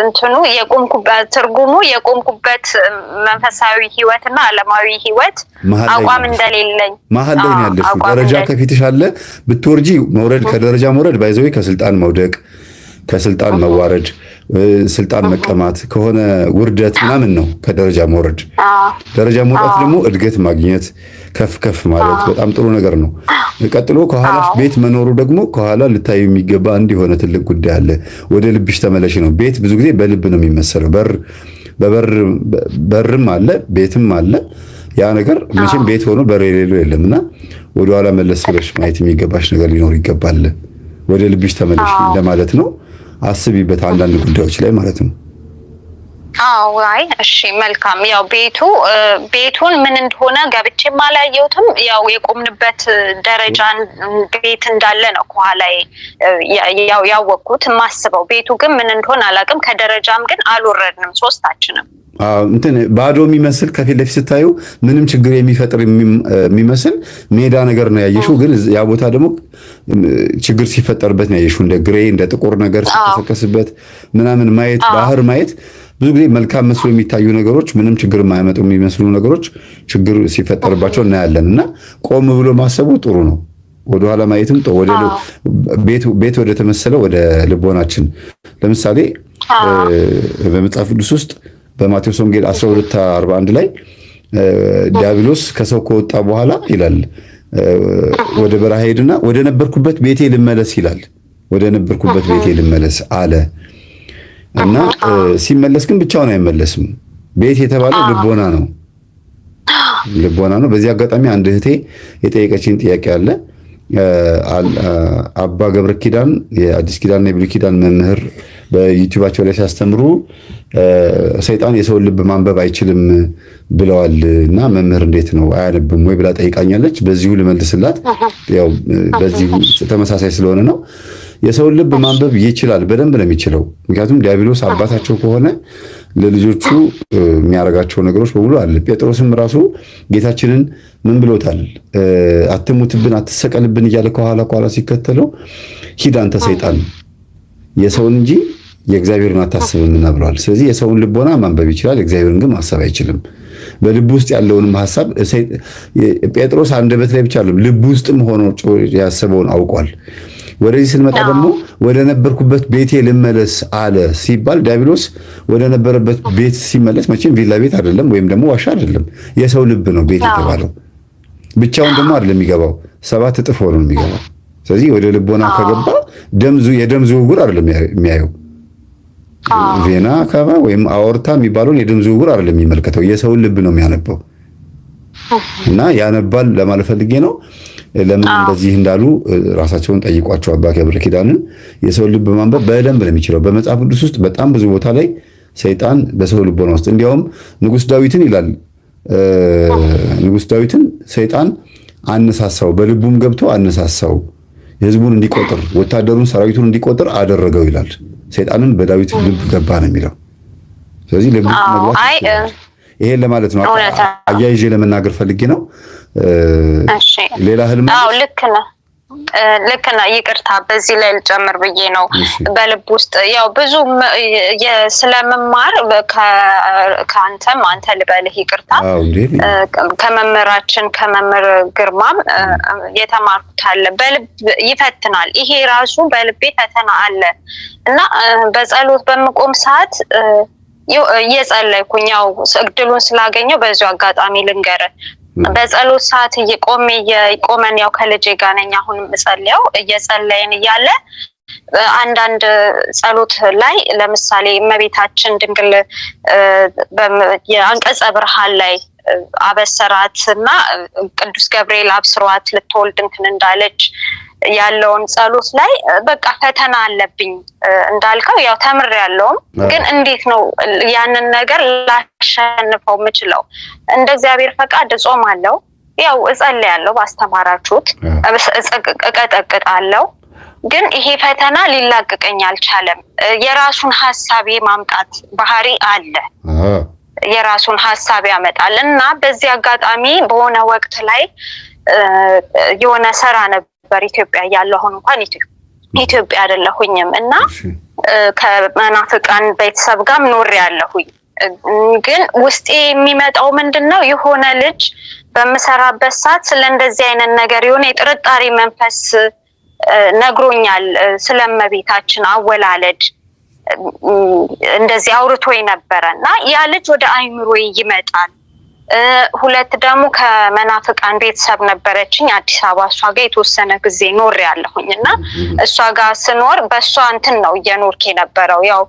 እንትኑ የቆምኩበት ትርጉሙ የቆምኩበት መንፈሳዊ ህይወትና ዓለማዊ ህይወት አቋም እንደሌለኝ መሀል ላይ ነው ያለሽው። ደረጃ ከፊትሽ አለ። ብትወርጂ መውረድ፣ ከደረጃ መውረድ ባይዘው ከስልጣን መውደቅ፣ ከስልጣን መዋረድ ስልጣን መቀማት ከሆነ ውርደት ምናምን ነው ከደረጃ መውረድ ደረጃ መውጣት ደግሞ እድገት ማግኘት ከፍ ማለት በጣም ጥሩ ነገር ነው ቀጥሎ ከኋላሽ ቤት መኖሩ ደግሞ ከኋላ ልታዩ የሚገባ እንዲሆነ ትልቅ ጉዳይ አለ ወደ ልብሽ ተመለሽ ነው ቤት ብዙ ጊዜ በልብ ነው የሚመሰለው በርም አለ ቤትም አለ ያ ነገር መቼም ቤት ሆኖ በር የሌለው የለምና ወደ ኋላ መለስ ብለሽ ማየት የሚገባሽ ነገር ሊኖር ይገባል ወደ ልብሽ ተመለሽ እንደማለት ነው አስቢበት አንዳንድ ጉዳዮች ላይ ማለት ነው አይ እሺ መልካም ያው ቤቱን ምን እንደሆነ ገብቼ ማላየውትም ያው የቆምንበት ደረጃ ቤት እንዳለ ነው ከኋላዬ ያው ያወቅኩት ማስበው ቤቱ ግን ምን እንደሆነ አላቅም ከደረጃም ግን አልወረድንም ሶስታችንም እንትን ባዶ የሚመስል ከፊት ለፊት ስታዩ ምንም ችግር የሚፈጥር የሚመስል ሜዳ ነገር ነው ያየሽው ግን ያ ቦታ ደግሞ ችግር ሲፈጠርበት ነው ያየሽው እንደ ግሬ እንደ ጥቁር ነገር ሲተከስበት ምናምን ማየት ባህር ማየት ብዙ ጊዜ መልካም መስሎ የሚታዩ ነገሮች ምንም ችግር የማያመጡ የሚመስሉ ነገሮች ችግር ሲፈጠርባቸው እናያለንና ቆም ብሎ ማሰቡ ጥሩ ነው ወደ ኋላ ማየትም ወደ ቤት ወደ ተመሰለው ወደ ልቦናችን ለምሳሌ በመጽሐፍ ቅዱስ ውስጥ በማቴዎስ ወንጌል 12:41 ላይ ዲያብሎስ ከሰው ከወጣ በኋላ ይላል ወደ በረሃ ሄድና ወደ ነበርኩበት ቤቴ ልመለስ ይላል ወደ ነበርኩበት ቤቴ ልመለስ አለ እና ሲመለስ ግን ብቻውን አይመለስም ቤት የተባለው ልቦና ነው በዚህ አጋጣሚ አንድ እህቴ የጠየቀችኝ ጥያቄ አለ አባ ገብረ ኪዳን የአዲስ ኪዳንና የብሉይ ኪዳን መምህር በዩቲዩባቸው ላይ ሲያስተምሩ ሰይጣን የሰው ልብ ማንበብ አይችልም ብለዋል እና መምህር እንዴት ነው አያነብም ወይ ብላ ጠይቃኛለች በዚሁ ልመልስላት ያው በዚሁ ተመሳሳይ ስለሆነ ነው የሰው ልብ ማንበብ ይችላል በደንብ ነው የሚችለው ምክንያቱም ዲያብሎስ አባታቸው ከሆነ ለልጆቹ የሚያረጋቸው ነገሮች በሙሉ አለ ጴጥሮስም ራሱ ጌታችንን ምን ብሎታል አትሙትብን አትሰቀልብን እያለ ከኋላ ሲከተለው ሂድ አንተ ሰይጣን የሰውን እንጂ የእግዚአብሔርን አታስብምና ብሏል ስለዚህ የሰውን ልቦና ማንበብ ይችላል እግዚአብሔርን ግን ማሰብ አይችልም በልብ ውስጥ ያለውን ሐሳብ ጴጥሮስ አንደበት ላይ ብቻ አይደለም ልብ ውስጥም ሆኖ ያሰበውን አውቋል ወደዚህ ስንመጣ ደግሞ ወደ ነበርኩበት ቤቴ ልመለስ አለ ሲባል ዲያብሎስ ወደ ነበረበት ቤት ሲመለስ መቼም ቪላ ቤት አይደለም ወይም ደግሞ ዋሻ አይደለም የሰው ልብ ነው ቤት የተባለው ብቻውን ደግሞ አይደለም የሚገባው 7 እጥፍ ሆኖ ነው የሚገባው ስለዚህ ወደ ልቦና ከገባ የደም ዝውውር አይደለም የሚያየው ቬና ካባ ወይም አኦርታ የሚባለውን የደም ዝውውር አይደለም የሚመለከተው የሰው ልብ ነው የሚያነበው እና ያነባል ለማለት ፈልጌ ነው ለምን እንደዚህ እንዳሉ ራሳቸውን ጠይቋቸው አባ ገብረ ኪዳንን የሰው ልብ ማንበብ በደንብ ነው የሚችለው በመጽሐፍ ቅዱስ ውስጥ በጣም ብዙ ቦታ ላይ ሰይጣን በሰው ልቦና ውስጥ እንዲያውም ንጉስ ዳዊትን ይላል ንጉስ ዳዊትን ሰይጣን አነሳሳው በልቡም ገብቶ አነሳሳው ህዝቡን እንዲቆጥር ወታደሩን ሰራዊቱን እንዲቆጥር አደረገው ይላል ሰይጣንን በዳዊት ልብ ገባ ነው የሚለው ስለዚህ ልብ መግባት ይሄን ለማለት ነው አያይዤ ለመናገር ፈልጌ ነው እሺ ሌላ ህልም ልክ ነው ይቅርታ በዚህ ላይ ልጨምር ብዬ ነው በልብ ውስጥ ያው ብዙ ስለመማር ከአንተም አንተ ልበልህ ይቅርታ ከመምህር ግርማም የተማርኩት አለ በልብ ይፈትናል ይሄ ራሱ በልቤ ፈተና አለ እና በጸሎት በመቆም ሰዓት እየጸለይኩኝ ያው እድሉን ስላገኘው በዚሁ አጋጣሚ ልንገር በጸሎት ሰዓት እየቆመን ያው ከልጄ ጋር ነኝ አሁን ምጸልየው እየጸለይን እያለ አንዳንድ ጸሎት ላይ ለምሳሌ እመቤታችን ድንግል የአንቀጸ ብርሃን ላይ አበሰራትና ቅዱስ ገብርኤል አብስሯት ልትወልድ እንትን እንዳለች ያለውን ጸሎት ላይ በቃ ፈተና አለብኝ እንዳልከው ያው ተምሬያለሁ ግን እንዴት ነው ያንን ነገር ላሸንፈው የምችለው እንደ እግዚአብሔር ፈቃድ ጾማለሁ ያው እጸልያለሁ ባስተማራችሁት እቀጠቅጣለሁ ግን ይሄ ፈተና ሊላቀቀኝ አልቻለም የራሱን ሐሳብ የማምጣት ባህሪ አለ የራሱን ሐሳብ ያመጣልና በዚህ አጋጣሚ በሆነ ወቅት ላይ የሆነ ሰራ ነበር ኢትዮጵያ ያለው አሁን እንኳን ኢትዮጵያ አይደለሁኝም እና ከመናፍቃን ቤተሰብ ጋር ኖር ያለሁኝ ግን ውስጤ የሚመጣው ምንድነው የሆነ ልጅ በመሰራበት ሰዓት ስለ እንደዚህ አይነት ነገር የሆነ የጥርጣሬ መንፈስ ነግሮኛል ስለመቤታችን አወላለድ እንደዚህ አውርቶኝ ነበረና ያ ልጅ ወደ አይምሮዬ ይመጣል። ሁለት ደግሞ ከመናፍቃን ቤተሰብ ነበረችኝ አዲስ አበባ እሷ ጋር የተወሰነ ጊዜ ኖር ያለሁኝና እሷ ጋር ስኖር በእሷ እንትን ነው እየኖርኩ የነበረው ያው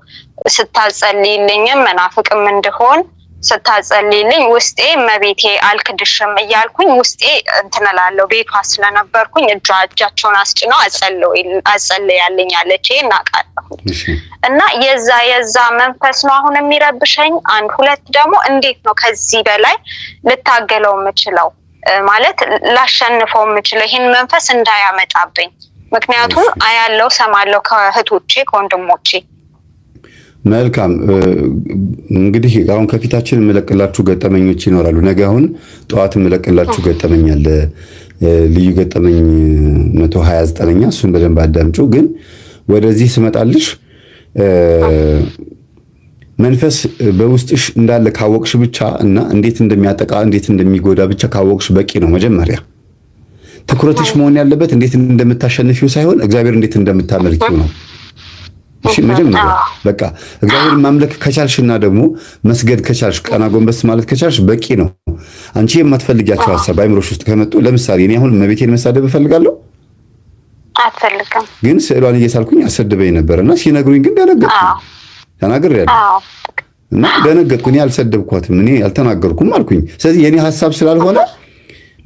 ስታጸልይልኝም መናፍቅም እንደሆን ስታጸልይልኝ ውስጤ መቤቴ አልክድሽም እያልኩኝ ውስጤ እንትን እላለሁ ቤቷ ስለነበርኩኝ እጃቸውን አስጭነው አጸልያለኝ አለች እናቃለሁ እና የዛ መንፈስ ነው አሁን የሚረብሸኝ አንድ ሁለት ደግሞ እንዴት ነው ከዚህ በላይ ልታገለው የምችለው ማለት ላሸንፈው የምችለው ይሄን መንፈስ እንዳያመጣብኝ ምክንያቱም አያለው ሰማለው ከእህቶቼ ከወንድሞቼ መልካም እንግዲህ አሁን ከፊታችን መለቀላችሁ ገጠመኞች ይኖራሉ ነገ አሁን ጧት መለቀላችሁ ገጠመኝ አለ ልዩ ገጠመኝ 129ኛ እሱን በደንብ አዳምጩ ግን ወደዚህ ስመጣልሽ መንፈስ በውስጥሽ እንዳለ ካወቅሽ ብቻ እና እንዴት እንደሚያጠቃ እንዴት እንደሚጎዳ ብቻ ካወቅሽ በቂ ነው መጀመሪያ ትኩረትሽ መሆን ያለበት እንዴት እንደምታሸንፊው ሳይሆን እግዚአብሔር እንዴት እንደምታመልኪው ነው እሺ መጀመሪያ በቃ እግዚአብሔርን ማምለክ ከቻልሽና ደግሞ መስገድ ከቻልሽ ቀና ጎንበስ ማለት ከቻልሽ በቂ ነው አንቺ የማትፈልጊያቸው ሐሳብ አይምሮሽ ውስጥ ከመጡ ለምሳሌ እኔ አሁን መቤቴን መሳደብ እፈልጋለሁ አትፈልግም ግን ስዕሏን እየሳልኩኝ አሰድበኝ ነበርና ሲነግሩኝ ግን ደነገጥኩ ተናግሬያለሁ እና ደነገጥኩ እኔ አልሰደብኳትም እኔ አልተናገርኩም አልኩኝ ስለዚህ የኔ ሐሳብ ስላልሆነ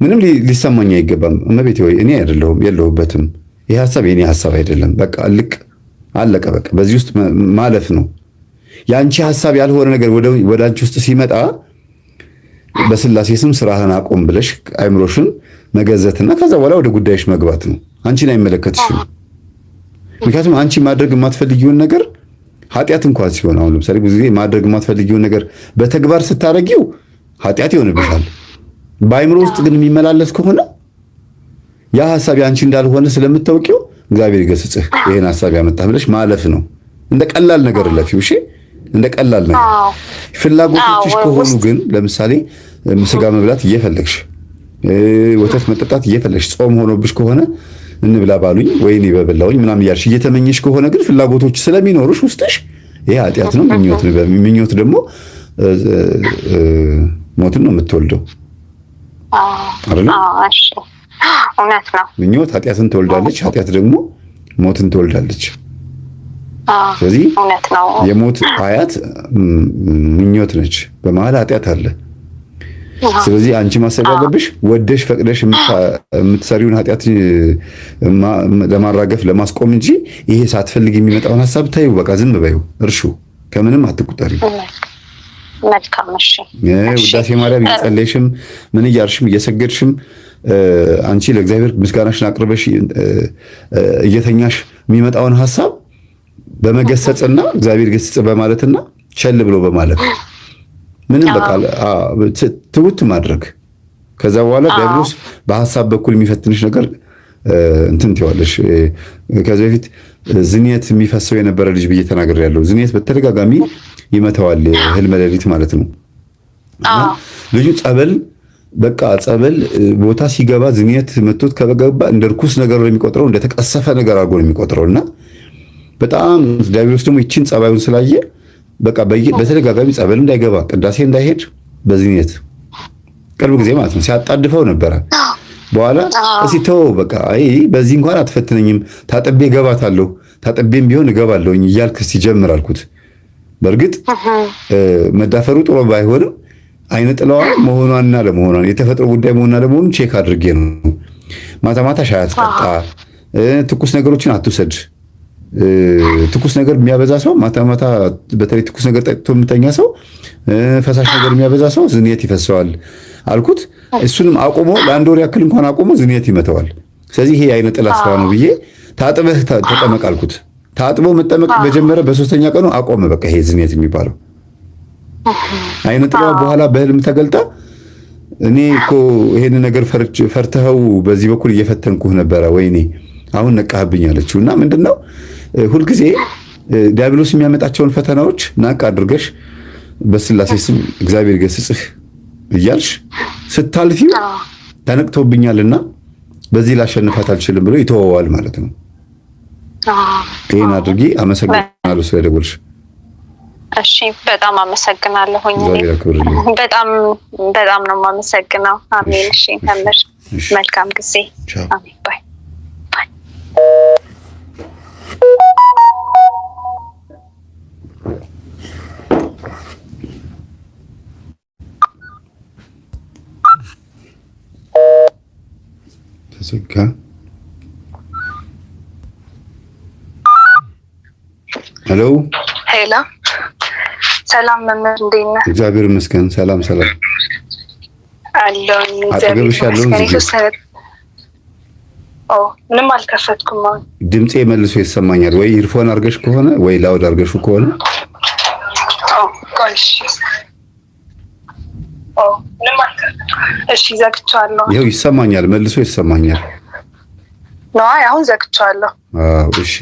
ምንም ሊሰማኝ አይገባም መቤቴ ወይ እኔ አይደለሁም የለሁበትም ይሄ ሐሳብ የኔ ሐሳብ አይደለም በቃ አለቀ በቃ በዚህ ውስጥ ማለፍ ነው ያንቺ ሐሳብ ያልሆነ ነገር ወደ አንቺ ውስጥ ሲመጣ በስላሴ ስም ስራህን አቆም ብለሽ አይምሮሽን መገዘትና ከዛ በኋላ ወደ ጉዳይሽ መግባት ነው አንቺን አይመለከትሽም ምክንያቱም አንቺ ማድረግ የማትፈልጊውን ነገር ኃጢአት እንኳን ሲሆን አሁን ለምሳሌ ብዙ ጊዜ ማድረግ የማትፈልጊውን ነገር በተግባር ስታረጊው ኃጢአት ይሆንብሻል በአይምሮ ውስጥ ግን የሚመላለስ ከሆነ ያ ሐሳብ ያንቺ እንዳልሆነ ስለምታውቂው እግዚአብሔር ይገስጽህ ይሄን ሐሳብ ያመጣህ ብለሽ ማለፍ ነው እንደ ቀላል ነገር ለፊው እሺ እንደ ቀላል ነገር ፍላጎቶችሽ ከሆኑ ግን ለምሳሌ ስጋ መብላት እየፈለግሽ ወተት መጠጣት እየፈለግሽ ጾም ሆኖብሽ ከሆነ እንብላ ባሉኝ ወይኔ በበላውኝ ምናምን ያልሽ እየተመኘሽ ከሆነ ግን ፍላጎቶች ስለሚኖርሽ ውስጥሽ ይሄ ኃጢአት ነው ምኞት ደግሞ ሞትን ነው የምትወልደው አይደል እሺ እውነት ነው ምኞት ኃጢአትን ትወልዳለች ኃጢአት ደግሞ ሞትን ትወልዳለች ስለዚህ እውነት ነው የሞት አያት ምኞት ነች በመሃል ኃጢአት አለ ስለዚህ አንቺ ማሰብ ያለብሽ ወደሽ ፈቅደሽ የምትሰሪውን ኃጢአት ለማራገፍ ለማስቆም እንጂ ይሄ ሳትፈልግ የሚመጣውን ሐሳብ ታዩ በቃ ዝም በዩ እርሹ ከምንም አትቁጠሪ መልካም እሺ ውዳሴ ማርያም እየጸለይሽም ምን እያልሽም እየሰገድሽም አንቺ ለእግዚአብሔር ምስጋናሽን አቅርበሽ እየተኛሽ የሚመጣውን ሐሳብ በመገሰጽና እግዚአብሔር ገስጽ በማለትና ቸል ብሎ በማለት ምንም በቃ ትውት ማድረግ ከዛ በኋላ ዲያብሎስ በሐሳብ በኩል የሚፈትንሽ ነገር እንትን ትይዋለሽ ከዚህ በፊት ዝኒየት የሚፈሰው የነበረ ልጅ ብዬ ተናግሬያለሁ ዝኒየት በተደጋጋሚ ይመታዋል ህልም ሌሊት ማለት ነው ልጁ ጸበል ቦታ ሲገባ ዝኒየት መጥቶት ከበገባ እንደ ርኩስ ነገር ነው የሚቆጥረው እንደ ተቀሰፈ ነገር አድርጎ ነው የሚቆጥረውና በጣም ዲያብሎስ ደግሞ ይቺን ጸባዩን ስላየ በቃ በተደጋጋሚ ጸበል እንዳይገባ ቅዳሴ እንዳይሄድ በዝኒየት ቅርብ ጊዜ ማለት ነው ሲያጣድፈው ነበረ በኋላ እስቲ ተው በቃ አይ በዚህ እንኳን አትፈትነኝም ታጥቤ እገባታለሁ ታጥቤም ቢሆን እገባለሁኝ እያልክ ሲጀምር አልኩት በእርግጥ መዳፈሩ ጥሩ ባይሆንም አይነ ጥላዋ መሆኗንና ለመሆኗን የተፈጥሮ ጉዳይ መሆኗንና ለመሆኑን ቼክ አድርጌ ነው ማታ ሻይ አትጠጣ ትኩስ ነገሮችን አትውሰድ ትኩስ ነገር የሚያበዛ ሰው ማታ በተለይ ትኩስ ነገር ጠጥቶ የምተኛ ሰው ፈሳሽ ነገር የሚያበዛ ሰው ዝኒየት ይፈሰዋል አልኩት እሱንም አቆሞ ለአንድ ወር ያክል እንኳን አቆሞ ዝኒየት ይመተዋል ስለዚህ ይሄ አይነ ጥላ ስራ ነው ብዬ ታጥበህ ተጠመቅ አልኩት ታጥቦ መጠመቅ በጀመረ በሶስተኛ ቀኑ አቆመ በቃ ይሄ ዝኒየት የሚባለው አይነ ጥላ በኋላ በህልም ተገልጣ እኔ እኮ ይሄን ነገር ፈርተኸው በዚህ በኩል እየፈተንኩህ ነበረ ወይኔ አሁን ነቃህብኝ አለችውና ምንድነው ሁልጊዜ ዲያብሎስ የሚያመጣቸውን ፈተናዎች ናቅ አድርገሽ በስላሴ ስም እግዚአብሔር ገስጽህ እያልሽ ስታልፊው ተነቅቶብኛልና በዚህ ላሸንፋት አልችልም ብሎ ይተወዋል ማለት ነው። ይሄን አድርጊ። አመሰግናለሁ ስለደወልሽ። እሺ በጣም አመሰግናለሁኝ። በጣም ነው የማመሰግነው። አሜን። እሺ መምህር መልካም ጊዜ። አሜን። ባይ ተዘጋ። ሄሎ ሄሎ፣ ሰላም መምህር፣ እንዴት ነህ? እግዚአብሔር ይመስገን። ሰላም አለሁኝ። አጠገብሽ ያለውን ምንም አልከፈትኩም። ድምጼ መልሶ ይሰማኛል ወይ? ኢርፎን አድርገሽ ከሆነ ወይ ላውድ አድርገሽ ከሆነ እሺ ዘግቼዋለሁ። ይኸው ይሰማኛል፣ መልሶ ይሰማኛል። አሁን ዘግቼዋለሁ። እሺ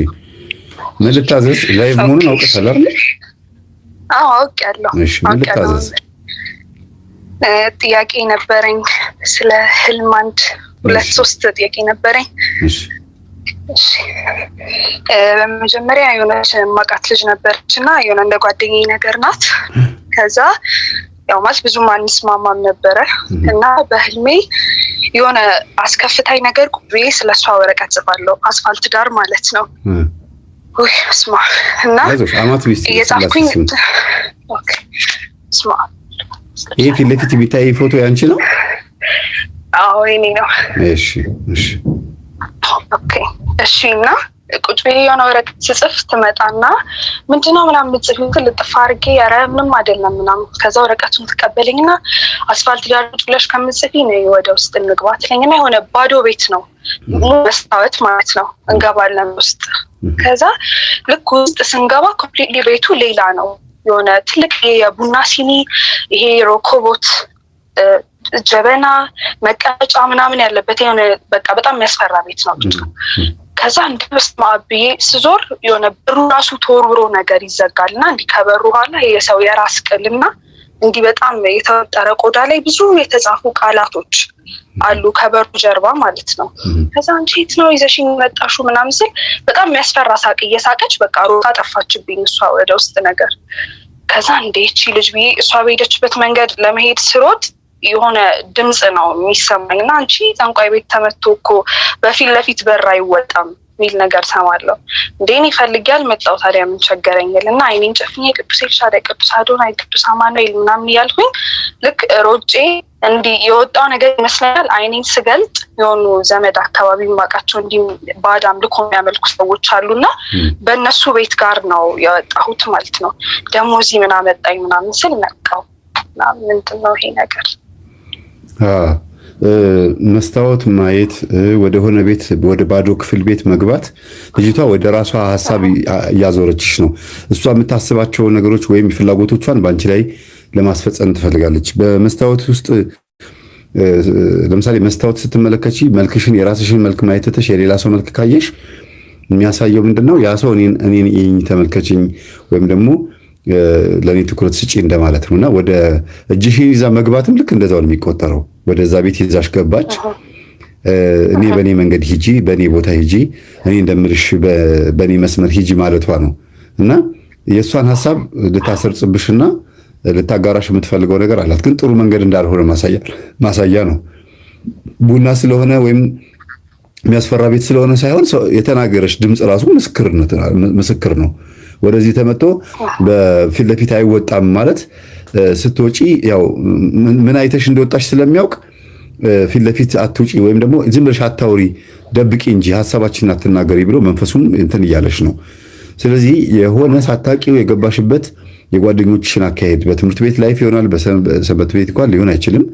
ምን ልታዘዝ? ላይቭ መሆኑን አውቀሻል አይደል? አውቄያለሁ። እሺ ምን ልታዘዝ? ጥያቄ ነበረኝ ስለ ህልም፣ 2-3 ጥያቄ ነበረኝ። እሺ በመጀመሪያ የሆነች ማቃት ልጅ ነበረች እና የሆነ እንደ ጓደኛዬ ነገር ናት። ከዛ ያው ማለት ብዙም አንስማማም ነበረ እና በህልሜ የሆነ አስከፍታይ ነገር ቁብዬ ስለሷ ወረቀት ጽፋለሁ። አስፋልት ዳር ማለት ነው። ወይ ስማ እና እየጻፍኩኝ ስማ ይሄ ፊት ለፊት የሚታይ ፎቶ ያንቺ ነው? አዎ የኔ ነው። እሺ ኦኬ እሺ። እና ቁጭ ብዬ የሆነ ወረቀት ስጽፍ ትመጣና ምንድነው ምናምን የምትጽፊው ልጥፍ አድርጌ ኧረ ምንም አይደለም ምናምን። ከዛ ወረቀቱን ትቀበለኝና አስፋልት ዳር ቁጭ ብለሽ ከምትጽፊ ነይ ወደ ውስጥ እንግባ ትለኝና የሆነ ባዶ ቤት ነው፣ መስታወት ማለት ነው። እንገባለን ውስጥ። ከዛ ልክ ውስጥ ስንገባ ኮምፕሊትሊ ቤቱ ሌላ ነው። የሆነ ትልቅ የቡና ሲኒ፣ ይሄ ሮኮቦት፣ ጀበና፣ መቀመጫ ምናምን ያለበት የሆነ በቃ በጣም የሚያስፈራ ቤት ነው። ከዛ በስመ አብ ብዬ ስዞር የሆነ በሩ ራሱ ተወርውሮ ነገር ይዘጋልና እንዲህ ከበሩ በኋላ የሰው የራስ ቅልና እንዲህ በጣም የተወጠረ ቆዳ ላይ ብዙ የተጻፉ ቃላቶች አሉ ከበሩ ጀርባ ማለት ነው። ከዛ አንቺ የት ነው ይዘሽኝ መጣሹ ምናምን ስል በጣም የሚያስፈራ ሳቅ እየሳቀች በቃ ሮጣ ጠፋችብኝ እሷ ወደ ውስጥ ነገር። ከዛ እንዴት ልጅ ብዬ እሷ በሄደችበት መንገድ ለመሄድ ስሮጥ የሆነ ድምጽ ነው የሚሰማኝ እና አንቺ ጠንቋይ ቤት ተመቶ እኮ በፊት ለፊት በር አይወጣም ሚል ነገር ሰማለሁ። እንዴን ይፈልጋል መጣው ታዲያ ምን ቸገረኛል እና አይኔን ጨፍኜ ቅዱስ ኤልሻዳይ፣ ቅዱስ አዶናይ፣ ቅዱስ አማኑኤል ምናምን እያልኩኝ ልክ ሮጬ እንዲህ የወጣው ነገር ይመስለኛል። አይኔን ስገልጥ የሆኑ ዘመድ አካባቢ ማቃቸው እንዲህ ባዕድ አምልኮ የሚያመልኩ ሰዎች አሉና በእነሱ ቤት ጋር ነው የወጣሁት ማለት ነው። ደግሞ እዚህ ምን አመጣኝ ምናምን ስል ነቃው። ምንድን ነው ይሄ ነገር? መስታወት ማየት፣ ወደ ሆነ ቤት ወደ ባዶ ክፍል ቤት መግባት፣ ልጅቷ ወደ ራሷ ሐሳብ እያዞረችሽ ነው። እሷ የምታስባቸው ነገሮች ወይም ፍላጎቶቿን በአንቺ ላይ ለማስፈጸም ትፈልጋለች። በመስታወት ውስጥ ለምሳሌ መስታወት ስትመለከቺ መልክሽን የራስሽን መልክ ማየትተሽ የሌላ ሰው መልክ ካየሽ የሚያሳየው ምንድነው? ያ ሰው እኔን ተመልከችኝ ወይም ደግሞ ለኔ ትኩረት ስጪ እንደማለት ነውና ወደ እጅሽን ይዛ መግባትም ልክ እንደዛው ነው የሚቆጠረው። ወደዛ ቤት ይዛሽ ገባች። እኔ በኔ መንገድ ሂጂ፣ በኔ ቦታ ሂጂ፣ እኔ እንደምልሽ በኔ መስመር ሂጂ ማለቷ ነው እና የእሷን ሐሳብ ልታሰርጽብሽና ልታጋራሽ የምትፈልገው ነገር አላት። ግን ጥሩ መንገድ እንዳልሆነ ማሳያ ነው። ቡና ስለሆነ ወይም የሚያስፈራ ቤት ስለሆነ ሳይሆን የተናገረሽ ድምፅ ራሱ ምስክር ነው። ወደዚህ ተመቶ በፊት ለፊት አይወጣም ማለት ስትወጪ ያው ምን አይተሽ እንደወጣሽ ስለሚያውቅ ፊት ለፊት አትውጪ ወይም ደግሞ ዝም ብለሽ አታውሪ፣ ደብቂ እንጂ ሐሳባችንን አትናገሪ ብሎ መንፈሱም እንትን እያለሽ ነው። ስለዚህ የሆነ ሳታውቂው የገባሽበት የጓደኞችሽን አካሄድ በትምህርት ቤት ላይፍ ይሆናል። በሰንበት ቤት እንኳን ሊሆን አይችልም።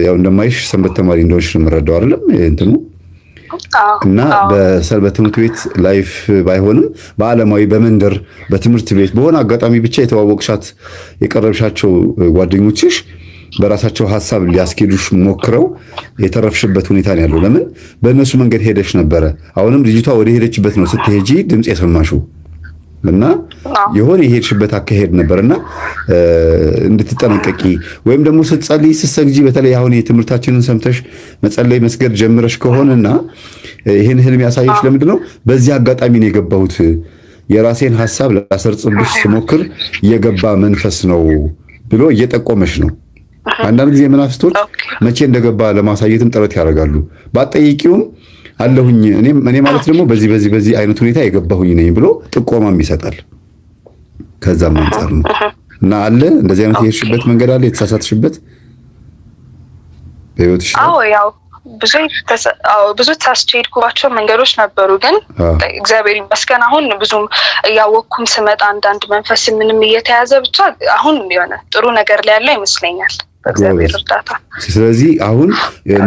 ያው እንደማይሽ ሰንበት ተማሪ እንደሆንሽ ነው የምረዳው አይደለም እንትኑ እና በሰንበት ትምህርት ቤት ላይፍ ባይሆንም በዓለማዊ በመንደር በትምህርት ቤት በሆነ አጋጣሚ ብቻ የተዋወቅሻት የቀረብሻቸው ጓደኞችሽ በራሳቸው ሐሳብ ሊያስኬዱሽ ሞክረው የተረፍሽበት ሁኔታ ነው ያለው። ለምን በእነሱ መንገድ ሄደሽ ነበረ። አሁንም ልጅቷ ወደ ሄደችበት ነው ስትሄጂ ድምጽ የሰማሽው እና የሆነ የሄድሽበት አካሄድ ነበርና እንድትጠነቀቂ ወይም ደግሞ ስትጸልይ ስትሰግጂ በተለይ አሁን የትምህርታችንን ሰምተሽ መጸለይ መስገድ ጀምረሽ ከሆነና ይሄን ህልም ያሳየሽ ለምንድነው በዚህ አጋጣሚ ነው የገባሁት የራሴን ሐሳብ ላሰርጽብሽ ስሞክር የገባ መንፈስ ነው ብሎ እየጠቆመሽ ነው። አንዳንድ ጊዜ መናፍስቶች መቼ እንደገባ ለማሳየትም ጥረት ያደርጋሉ። ባጠይቂውም አለሁኝ እኔ ማለት ደግሞ በዚህ አይነት ሁኔታ የገባሁኝ ነኝ ብሎ ጥቆማም ይሰጣል። ከዛም አንፃር ነው እና አለ እንደዚህ አይነት የሄድሽበት መንገድ አለ የተሳሳትሽበት በህይወትሽ? አዎ ያው ብዙ ተሳስቼ የሄድኩባቸው መንገዶች ነበሩ። ግን እግዚአብሔር ይመስገን አሁን ብዙም እያወቅኩም ስመጣ አንዳንድ መንፈስ ምንም እየተያዘ ብቻ አሁን የሆነ ጥሩ ነገር ላይ ያለ ይመስለኛል በእግዚአብሔር እርዳታ። ስለዚህ አሁን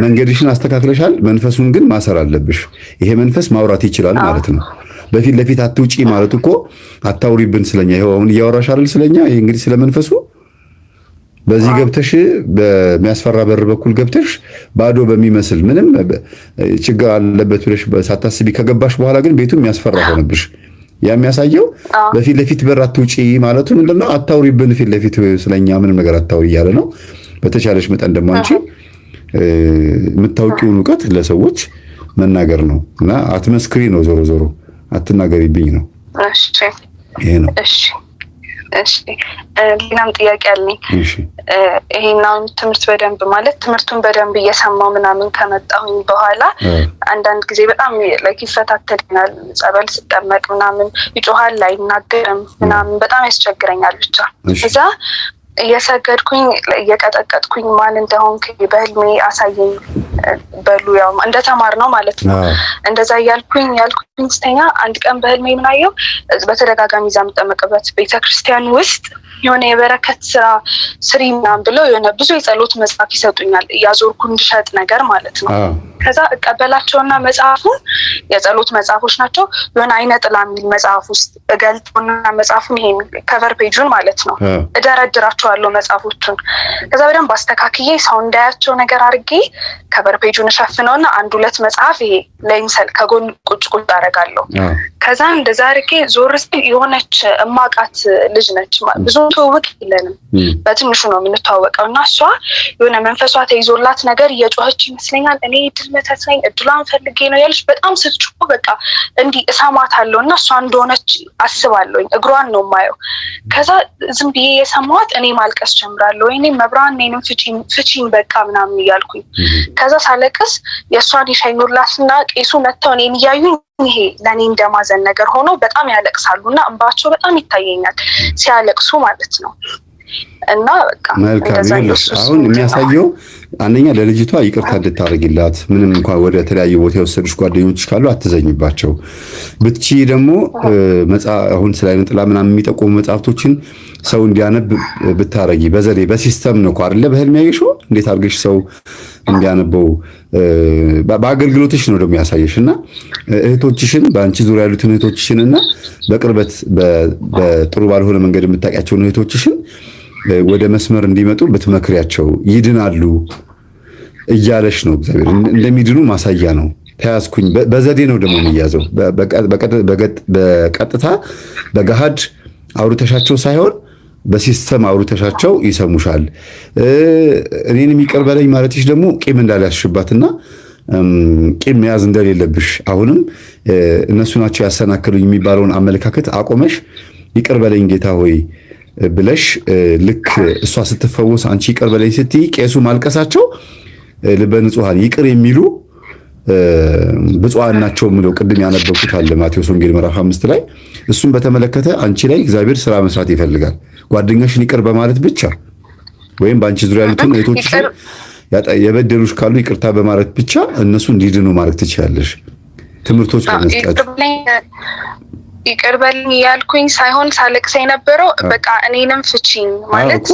መንገድሽን አስተካክለሻል። መንፈሱን ግን ማሰር አለብሽ። ይሄ መንፈስ ማውራት ይችላል ማለት ነው። በፊት ለፊት አትውጪ ማለት እኮ አታውሪብን ስለኛ። ይሄው አሁን እያወራሽ አይደል ስለኛ። ይሄ እንግዲህ ስለመንፈሱ በዚህ ገብተሽ በሚያስፈራ በር በኩል ገብተሽ ባዶ በሚመስል ምንም ችግር አለበት ብለሽ ሳታስቢ ከገባሽ በኋላ ግን ቤቱ የሚያስፈራ ሆነብሽ። ያ የሚያሳየው በፊት ለፊት በር አትውጪ ማለቱ ምንድነው? አታውሪብን ፊት ለፊት ስለኛ ምንም ነገር አታውሪ እያለ ነው። በተቻለሽ መጠን ደግሞ አንቺ የምታውቂውን እውቀት ለሰዎች መናገር ነው እና አትመስክሪ ነው። ዞሮ ዞሮ አትናገሪብኝ ነው። እሺ ይሄ ነው። እሺ ሌላም ጥያቄ አለኝ። ይሄናውን ትምህርት በደንብ ማለት ትምህርቱን በደንብ እየሰማው ምናምን ከመጣሁኝ በኋላ አንዳንድ ጊዜ በጣም ላይክ ይፈታተልኛል። ጸበል ስጠመቅ ምናምን ይጮሃል፣ አይናገርም ምናምን በጣም ያስቸግረኛል። ብቻ እዛ እየሰገድኩኝ እየቀጠቀጥኩኝ ማን እንደሆንክ በህልሜ አሳየኝ በሉ ያው እንደተማር ነው ማለት ነው። እንደዛ ያልኩኝ ስተኛ አንድ ቀን በህልሜ ምን አየሁ? በተደጋጋሚ እዛ የምጠመቅበት ቤተክርስቲያን ውስጥ የሆነ የበረከት ስራ ስሪ ምናምን ብለው የሆነ ብዙ የጸሎት መጽሐፍ ይሰጡኛል እያዞርኩ እንድሸጥ ነገር ማለት ነው። ከዛ እቀበላቸውና መጽሐፉን የጸሎት መጽሐፎች ናቸው የሆነ አይነ ጥላ የሚል መጽሐፍ ውስጥ እገልጠውና መጽሐፉን ይሄን ከቨር ፔጁን ማለት ነው እደረድራቸዋለሁ መጽሐፎቹን። ከዛ በደንብ አስተካክዬ ሰው እንዳያቸው ነገር አድርጌ ከቨር ፔጁን እሸፍነውና አንድ ሁለት መጽሐፍ ይሄ ለይምሰል ከጎን ቁጭ አደርጋለሁ። ከዛ እንደዛ አድርጌ ዞር ስል የሆነች እማቃት ልጅ ነች። ብዙ ትውውቅ የለንም፣ በትንሹ ነው የምንተዋወቀው እና እሷ የሆነ መንፈሷ ተይዞላት ነገር እየጮኸች ይመስለኛል። እኔ እድል መተት ነኝ እድሏን ፈልጌ ነው ያለች። በጣም ስትጮህ በቃ እንዲህ እሰማታለሁ እና እሷ እንደሆነች አስባለሁኝ። እግሯን ነው የማየው። ከዛ ዝም ብዬ የሰማኋት እኔ ማልቀስ ጀምራለሁ። እኔ መብራን እኔንም ፍቺኝ በቃ ምናምን እያልኩኝ ከዛ ሳለቅስ የእሷን ይሸኙላትና ቄሱ መጥተው እኔን እያዩኝ ይሄ ለኔ እንደማዘን ነገር ሆኖ በጣም ያለቅሳሉና እንባቸው በጣም ይታየኛል ሲያለቅሱ ማለት ነው። እና በቃ አሁን የሚያሳየው አንደኛ ለልጅቷ ይቅርታ እንድታደርግላት ምንም እንኳን ወደ ተለያዩ ቦታ የወሰዱሽ ጓደኞች ካሉ አትዘኝባቸው። ብትቺ ደግሞ አሁን ስለ አይነ ጥላ ምናምን የሚጠቁሙ መጽሐፍቶችን ሰው እንዲያነብ ብታረጊ በዘዴ በሲስተም ነው አይደለ? በህልም ያየሽው እንዴት አድርገሽ ሰው እንዲያነበው በአገልግሎትሽ ነው ደግሞ ያሳየሽና እህቶችሽን በአንቺ ዙሪያ ያሉትን እህቶችሽንና በቅርበት በጥሩ ባልሆነ መንገድ የምታውቂያቸውን እህቶችሽን ወደ መስመር እንዲመጡ ብትመክሪያቸው ይድናሉ እያለሽ ነው። እግዚአብሔር እንደሚድኑ ማሳያ ነው። ተያዝኩኝ በዘዴ ነው ደግሞ የሚያዘው። በቀጥታ በገሃድ አውርተሻቸው ሳይሆን በሲስተም አውርተሻቸው ይሰሙሻል። እኔንም ይቅር በለኝ ማለትሽ ደግሞ ቂም እንዳልያዝሽባትና ቂም መያዝ እንደሌለብሽ አሁንም እነሱ ናቸው ያሰናክሉኝ የሚባለውን አመለካከት አቆመሽ ይቅር በለኝ ጌታ ሆይ ብለሽ ልክ እሷ ስትፈወስ አንቺ ይቅር በለኝ ስትይ ቄሱ ማልቀሳቸው ልበ ንጹሃን ይቅር የሚሉ ብፁዓን ናቸው የሚለው ቅድም ያነበብኩት አለ ማቴዎስ ወንጌል ምዕራፍ 5 ላይ። እሱን በተመለከተ አንቺ ላይ እግዚአብሔር ስራ መስራት ይፈልጋል። ጓደኛሽን ይቅር በማለት ብቻ ወይም በአንቺ ዙሪያ ያሉትን እህቶች የበደሉሽ ካሉ ይቅርታ በማለት ብቻ እነሱ እንዲድኑ ማለት ትችላለሽ። ትምህርቶች በመስጠት ይቅር በልኝ ያልኩኝ ሳይሆን ሳለቅስ የነበረው በቃ እኔንም ፍቺኝ ማለት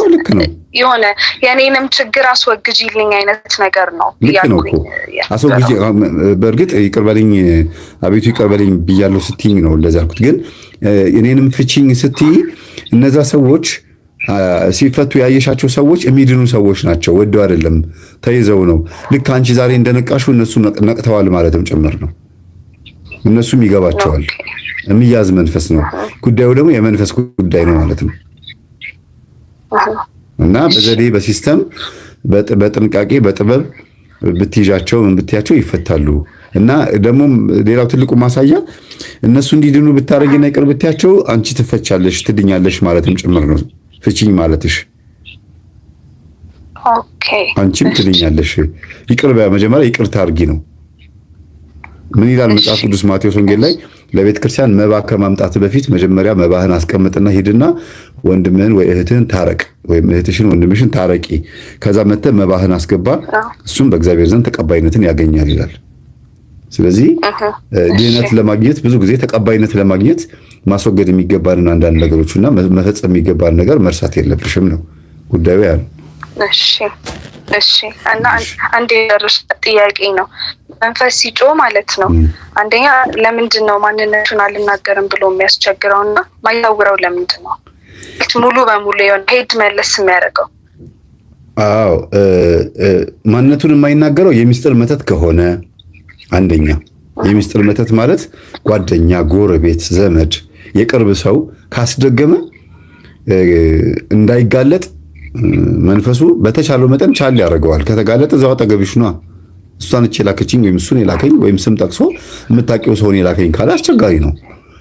የሆነ የኔንም ችግር አስወግጂልኝ አይነት ነገር ነው ያልኩኝ። አስወግጂ በእርግጥ ይቅር በልኝ አቤቱ ይቅር በልኝ ብያለሁ ስትይኝ ነው እንደዛ ያልኩት። ግን እኔንም ፍቺኝ ስትይ እነዛ ሰዎች ሲፈቱ ያየሻቸው ሰዎች የሚድኑ ሰዎች ናቸው። ወደው አይደለም ተይዘው ነው። ልክ አንቺ ዛሬ እንደነቃሹ እነሱ ነቅተዋል ማለትም ጭምር ነው። እነሱም ይገባቸዋል። የሚያዝ መንፈስ ነው ጉዳዩ፣ ደግሞ የመንፈስ ጉዳይ ነው ማለት ነው። እና በዘዴ በሲስተም በጥንቃቄ በጥበብ ብትይዣቸው ምን ብትያቸው ይፈታሉ። እና ደግሞ ሌላው ትልቁ ማሳያ እነሱ እንዲድኑ ብታረጊና ይቅር ብትያቸው አንቺ ትፈቻለሽ ትድኛለሽ ማለትም ጭምር ነው ፍቺኝ ማለትሽ። ኦኬ አንቺም ትድኛለሽ። ይቅር በመጀመሪያ ይቅርታ አድርጊ ነው። ምን ይላል መጽሐፍ ቅዱስ ማቴዎስ ወንጌል ላይ ለቤተ ክርስቲያን መባ ከማምጣት በፊት መጀመሪያ መባህን አስቀምጥና ሂድና ወንድምህን ወይ እህትህን ታረቅ፣ ወይም እህትሽን ወንድምሽን ታረቂ፣ ከዛ መጥተህ መባህን አስገባ፣ እሱም በእግዚአብሔር ዘንድ ተቀባይነትን ያገኛል ይላል። ስለዚህ ድህነት ለማግኘት ብዙ ጊዜ ተቀባይነት ለማግኘት ማስወገድ የሚገባንን አንዳንድ ነገሮችና መፈጸም የሚገባን ነገር መርሳት የለብሽም ነው ጉዳዩ ያ ነው። እሺ እና አንድ የደረሰ ጥያቄ ነው። መንፈስ ሲጮህ ማለት ነው አንደኛ ለምንድን ነው ማንነቱን አልናገርም ብሎ የሚያስቸግረውና ማያውረው ለምንድን ነው ሙሉ በሙሉ የሆነ ሄድ መለስ የሚያደርገው? አዎ ማንነቱን የማይናገረው የሚስጥር መተት ከሆነ አንደኛ የሚስጥር መተት ማለት ጓደኛ፣ ጎረቤት፣ ዘመድ፣ የቅርብ ሰው ካስደገመ እንዳይጋለጥ መንፈሱ በተቻለው መጠን ቻል ያደርገዋል። ከተጋለጠ እዛው አጠገብሽ ነው። እሷን እቺ ላከችኝ ወይም እሱን የላከኝ ወይም ስም ጠቅሶ የምታውቂው ሰውን የላከኝ ካለ አስቸጋሪ ነው።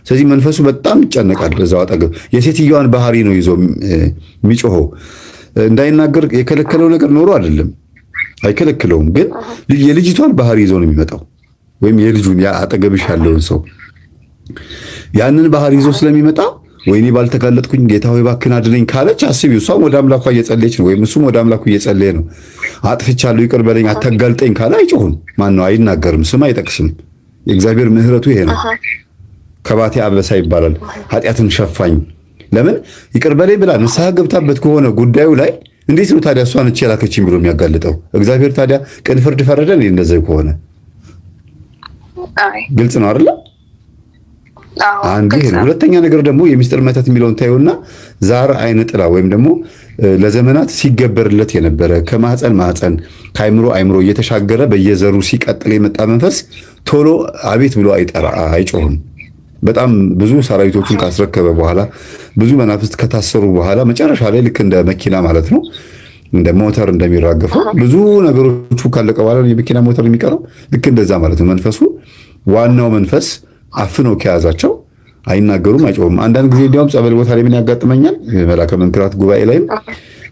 ስለዚህ መንፈሱ በጣም ይጨነቃል። እዛው አጠገብ የሴትዮዋን ባህሪ ነው ይዞ የሚጮኸው። እንዳይናገር የከለከለው ነገር ኖሮ አይደለም፣ አይከለክለውም። ግን የልጅቷን ባህሪ ይዞ ነው የሚመጣው፣ ወይም የልጁን ያ አጠገብሽ ያለውን ሰው ያንን ባህሪ ይዞ ስለሚመጣ ወይኔ ባልተጋለጥኩኝ ጌታ ሆይ እባክህን አድነኝ ካለች አስቢው፣ እሷም ወደ አምላኳ እየጸለየች ነው፣ ወይም እሱም ወደ አምላኩ እየጸለየ ነው። አጥፍቻለሁ ይቅር በለኝ አታጋልጠኝ ካለ አይጮህም። ማን ነው? አይናገርም፣ ስም አይጠቅስም። የእግዚአብሔር ምሕረቱ ይሄ ነው። ከባቴ አበሳ ይባላል፣ ኃጢአትን ሸፋኝ። ለምን ይቅር በለኝ ብላ ንስሐ ገብታበት ከሆነ ጉዳዩ ላይ እንዴት ነው ታዲያ እሷን እቺ የላከችኝ ብሎ የሚያጋልጠው? እግዚአብሔር ታዲያ ቅን ፍርድ ፈረደ እንደዚህ ከሆነ ግልጽ ነው አይደል? አንዴ ሁለተኛ ነገር ደግሞ የሚስጥር መተት የሚለውን ታዩና ዛር አይነ ጥላ ወይም ደግሞ ለዘመናት ሲገበርለት የነበረ ከማህፀን ማህፀን ከአይምሮ አይምሮ እየተሻገረ በየዘሩ ሲቀጥል የመጣ መንፈስ ቶሎ አቤት ብሎ አይጮህም። በጣም ብዙ ሰራዊቶቹን ካስረከበ በኋላ ብዙ መናፍስት ከታሰሩ በኋላ መጨረሻ ላይ ልክ እንደ መኪና ማለት ነው እንደ ሞተር እንደሚራገፈው ብዙ ነገሮቹ ካለቀ በኋላ የመኪና ሞተር የሚቀረው ልክ እንደዛ ማለት ነው። መንፈሱ ዋናው መንፈስ አፍነው ከያዛቸው አይናገሩም፣ አይጮሁም። አንዳንድ ጊዜ እንዲያውም ጸበል ቦታ ላይ ምን ያጋጥመኛል፣ መላከ መንክራት ጉባኤ ላይም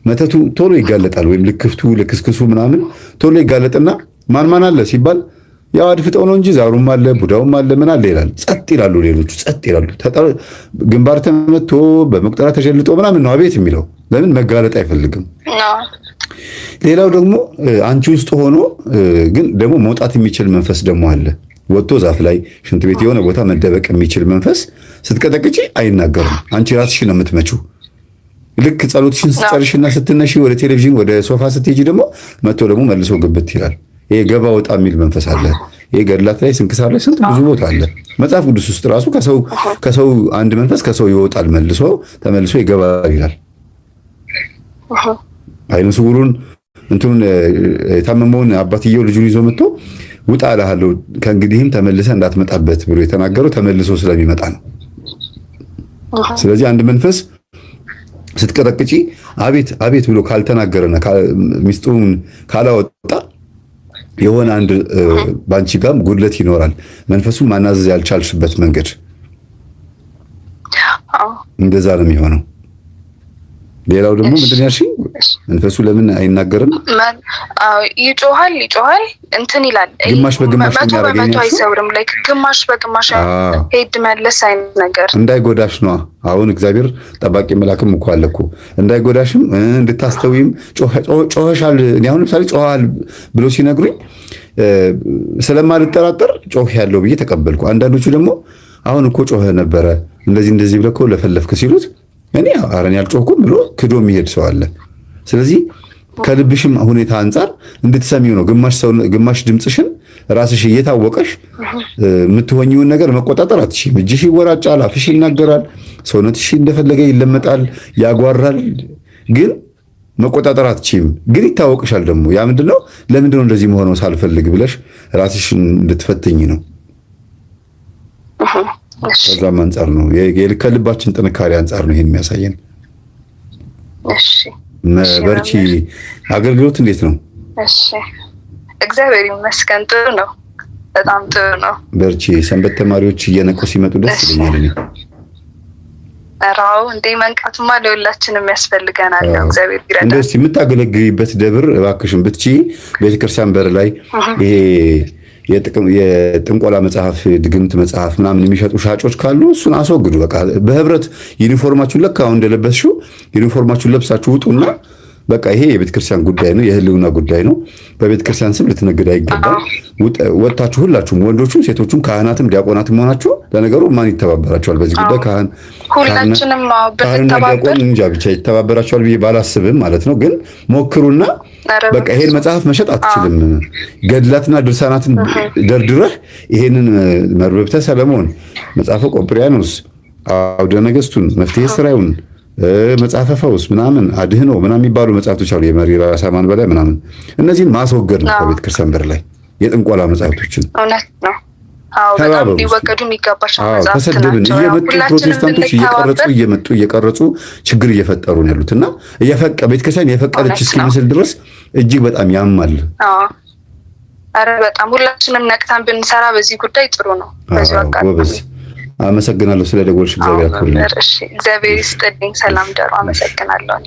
መተቱ ቶሎ ይጋለጣል፣ ወይም ልክፍቱ ልክስክሱ ምናምን ቶሎ ይጋለጥና ማን አለ ሲባል ያው አድፍጠው ነው እንጂ ዛሩም አለ ቡዳውም አለ ምን አለ ይላል። ጸጥ ይላሉ፣ ሌሎቹ ጸጥ ይላሉ። ግንባር ተመቶ በመቁጠራ ተሸልጦ ምናምን ነው አቤት የሚለው። ለምን? መጋለጥ አይፈልግም። ሌላው ደግሞ አንቺ ውስጥ ሆኖ ግን ደግሞ መውጣት የሚችል መንፈስ ደግሞ አለ። ወጥቶ ዛፍ ላይ ሽንት ቤት የሆነ ቦታ መደበቅ የሚችል መንፈስ ስትቀጠቅጪ አይናገርም። አንቺ ራስሽን ነው የምትመጪው። ልክ ጸሎትሽን ስትጨርሽና ስትነሺ ወደ ቴሌቪዥን ወደ ሶፋ ስትሄጂ ደግሞ መጥቶ ደግሞ መልሶ ግብት ይላል። ይሄ ገባ ወጣ የሚል መንፈስ አለ። ይሄ ገድላት ላይ ስንክሳር ላይ ስንት ብዙ ቦታ አለ። መጽሐፍ ቅዱስ ውስጥ ራሱ ከሰው አንድ መንፈስ ከሰው ይወጣል መልሶ ተመልሶ ይገባል ይላል። አይነ ስውሩን እንትኑን የታመመውን አባትየው ልጁን ይዞ መጥቶ ውጣ እልሃለሁ ከእንግዲህም ተመልሰ እንዳትመጣበት ብሎ የተናገረው ተመልሶ ስለሚመጣ ነው። ስለዚህ አንድ መንፈስ ስትቀጠቅጪ አቤት አቤት ብሎ ካልተናገረና ሚስጥሩን ካላወጣ የሆነ አንድ ባንቺ ጋም ጉድለት ይኖራል። መንፈሱን ማናዘዝ ያልቻልሽበት መንገድ እንደዛ ነው የሚሆነው። ሌላው ደግሞ ምንድን ያልሽኝ መንፈሱ ለምን አይናገርም? ይጮሃል እንትን ይላል። ግማሽ በግማሽ በመቶ አይሰውርም። ላይክ ግማሽ በግማሽ ሄድ መለስ አይነት ነገር እንዳይጎዳሽ ነው። አሁን እግዚአብሔር ጠባቂ መልአክም እኮ አለ እኮ እንዳይጎዳሽም እንድታስተውይም ጮኸሻል። እኔ አሁን ለምሳሌ ጮሃል ብሎ ሲነግሩኝ ስለማልጠራጠር ጮህ ያለው ብዬ ተቀበልኩ። አንዳንዶቹ ደግሞ አሁን እኮ ጮኸ ነበረ እንደዚህ ብለህ እኮ ለፈለፍክ ሲሉት እኔ አረን ያልጮህኩም ብሎ ክዶ የሚሄድ ሰው አለ። ስለዚህ ከልብሽም ሁኔታ አንጻር እንድትሰሚው ነው። ግማሽ ድምፅሽን ራስሽ እየታወቀሽ የምትሆኚውን ነገር መቆጣጠር አትችይም። እጅሽ ይወራጫል፣ አፍሽ ይናገራል፣ ሰውነትሽ እንደፈለገ ይለመጣል፣ ያጓራል። ግን መቆጣጠር አትችይም። ግን ይታወቅሻል ደግሞ። ያ ምንድነው? ለምንድነው እንደዚህ መሆነው ሳልፈልግ ብለሽ ራስሽን እንድትፈትኝ ነው። ከዛም አንፃር ነው ከልባችን ጥንካሬ አንፃር ነው ይሄን የሚያሳየን። እሺ በርቺ። አገልግሎት እንዴት ነው? እሺ እግዚአብሔር ይመስገን ጥሩ ነው፣ በጣም ጥሩ ነው። በርቺ። ሰንበት ተማሪዎች እየነቁ ሲመጡ ደስ ይለኛል እኔ። አራው እንዴ መንቃቱማ ለሁላችንም ያስፈልገናል። እግዚአብሔር ይረዳል። እንደዚህ የምታገለግይበት ደብር እባክሽን ብትቺ ቤተክርስቲያን በር ላይ ይሄ የጥንቆላ መጽሐፍ፣ ድግምት መጽሐፍ ምናምን የሚሸጡ ሻጮች ካሉ እሱን አስወግዱ። በቃ በህብረት ዩኒፎርማችሁን ለካ አሁን እንደለበስሽው ዩኒፎርማችሁን ለብሳችሁ ውጡና በቃ ይሄ የቤተክርስቲያን ጉዳይ ነው፣ የህልውና ጉዳይ ነው። በቤተክርስቲያን ስም ልትነግድ አይገባም። ወጣችሁ ሁላችሁም ወንዶቹም ሴቶቹም ካህናትም ዲያቆናትም ሆናችሁ፣ ለነገሩ ማን ይተባበራችኋል በዚህ ጉዳይ? ሁላችንም ዲያቆን እንጃ ብቻ ይተባበራችኋል ብዬ ባላስብም ማለት ነው። ግን ሞክሩና በቃ ይሄን መጽሐፍ መሸጥ አትችልም። ገድላትና ድርሳናትን ደርድረህ ይሄንን መርበብተ ሰለሞን፣ መጽሐፈ ቆጵሪያኖስ፣ አውደ ነገስቱን፣ መፍትሄ ስራዩን፣ መጽሐፈ ፈውስ ምናምን አድህኖ ምናምን የሚባሉ መጽሐፍቶች አሉ። የመሪራ ሳማን በላይ ምናምን እነዚህን ማስወገድ ነው ከቤተ ክርስቲያን በር ላይ የጥንቆላ መጽሐፍቶችን። እውነት ነው። አዎ በጣም ሊወገዱ የሚገባቸው መጽሐፍት ተሰደብን እየመጡ ፕሮቴስታንቶች እየቀረጹ ችግር እየፈጠሩ ነው ያሉትና ቤተ ክርስቲያን የፈቀደች እስኪመስል ድረስ እጅግ በጣም ያማል። አረ በጣም ሁላችንም ነቅታን ብንሰራ በዚህ ጉዳይ ጥሩ ነው። በዚህ ጎበዝ። አመሰግናለሁ ስለ ደወልሽ። እግዚአብሔር ያክብርልኝ። እሺ እግዚአብሔር ይስጥልኝ። ሰላም ደሩ። አመሰግናለሁ።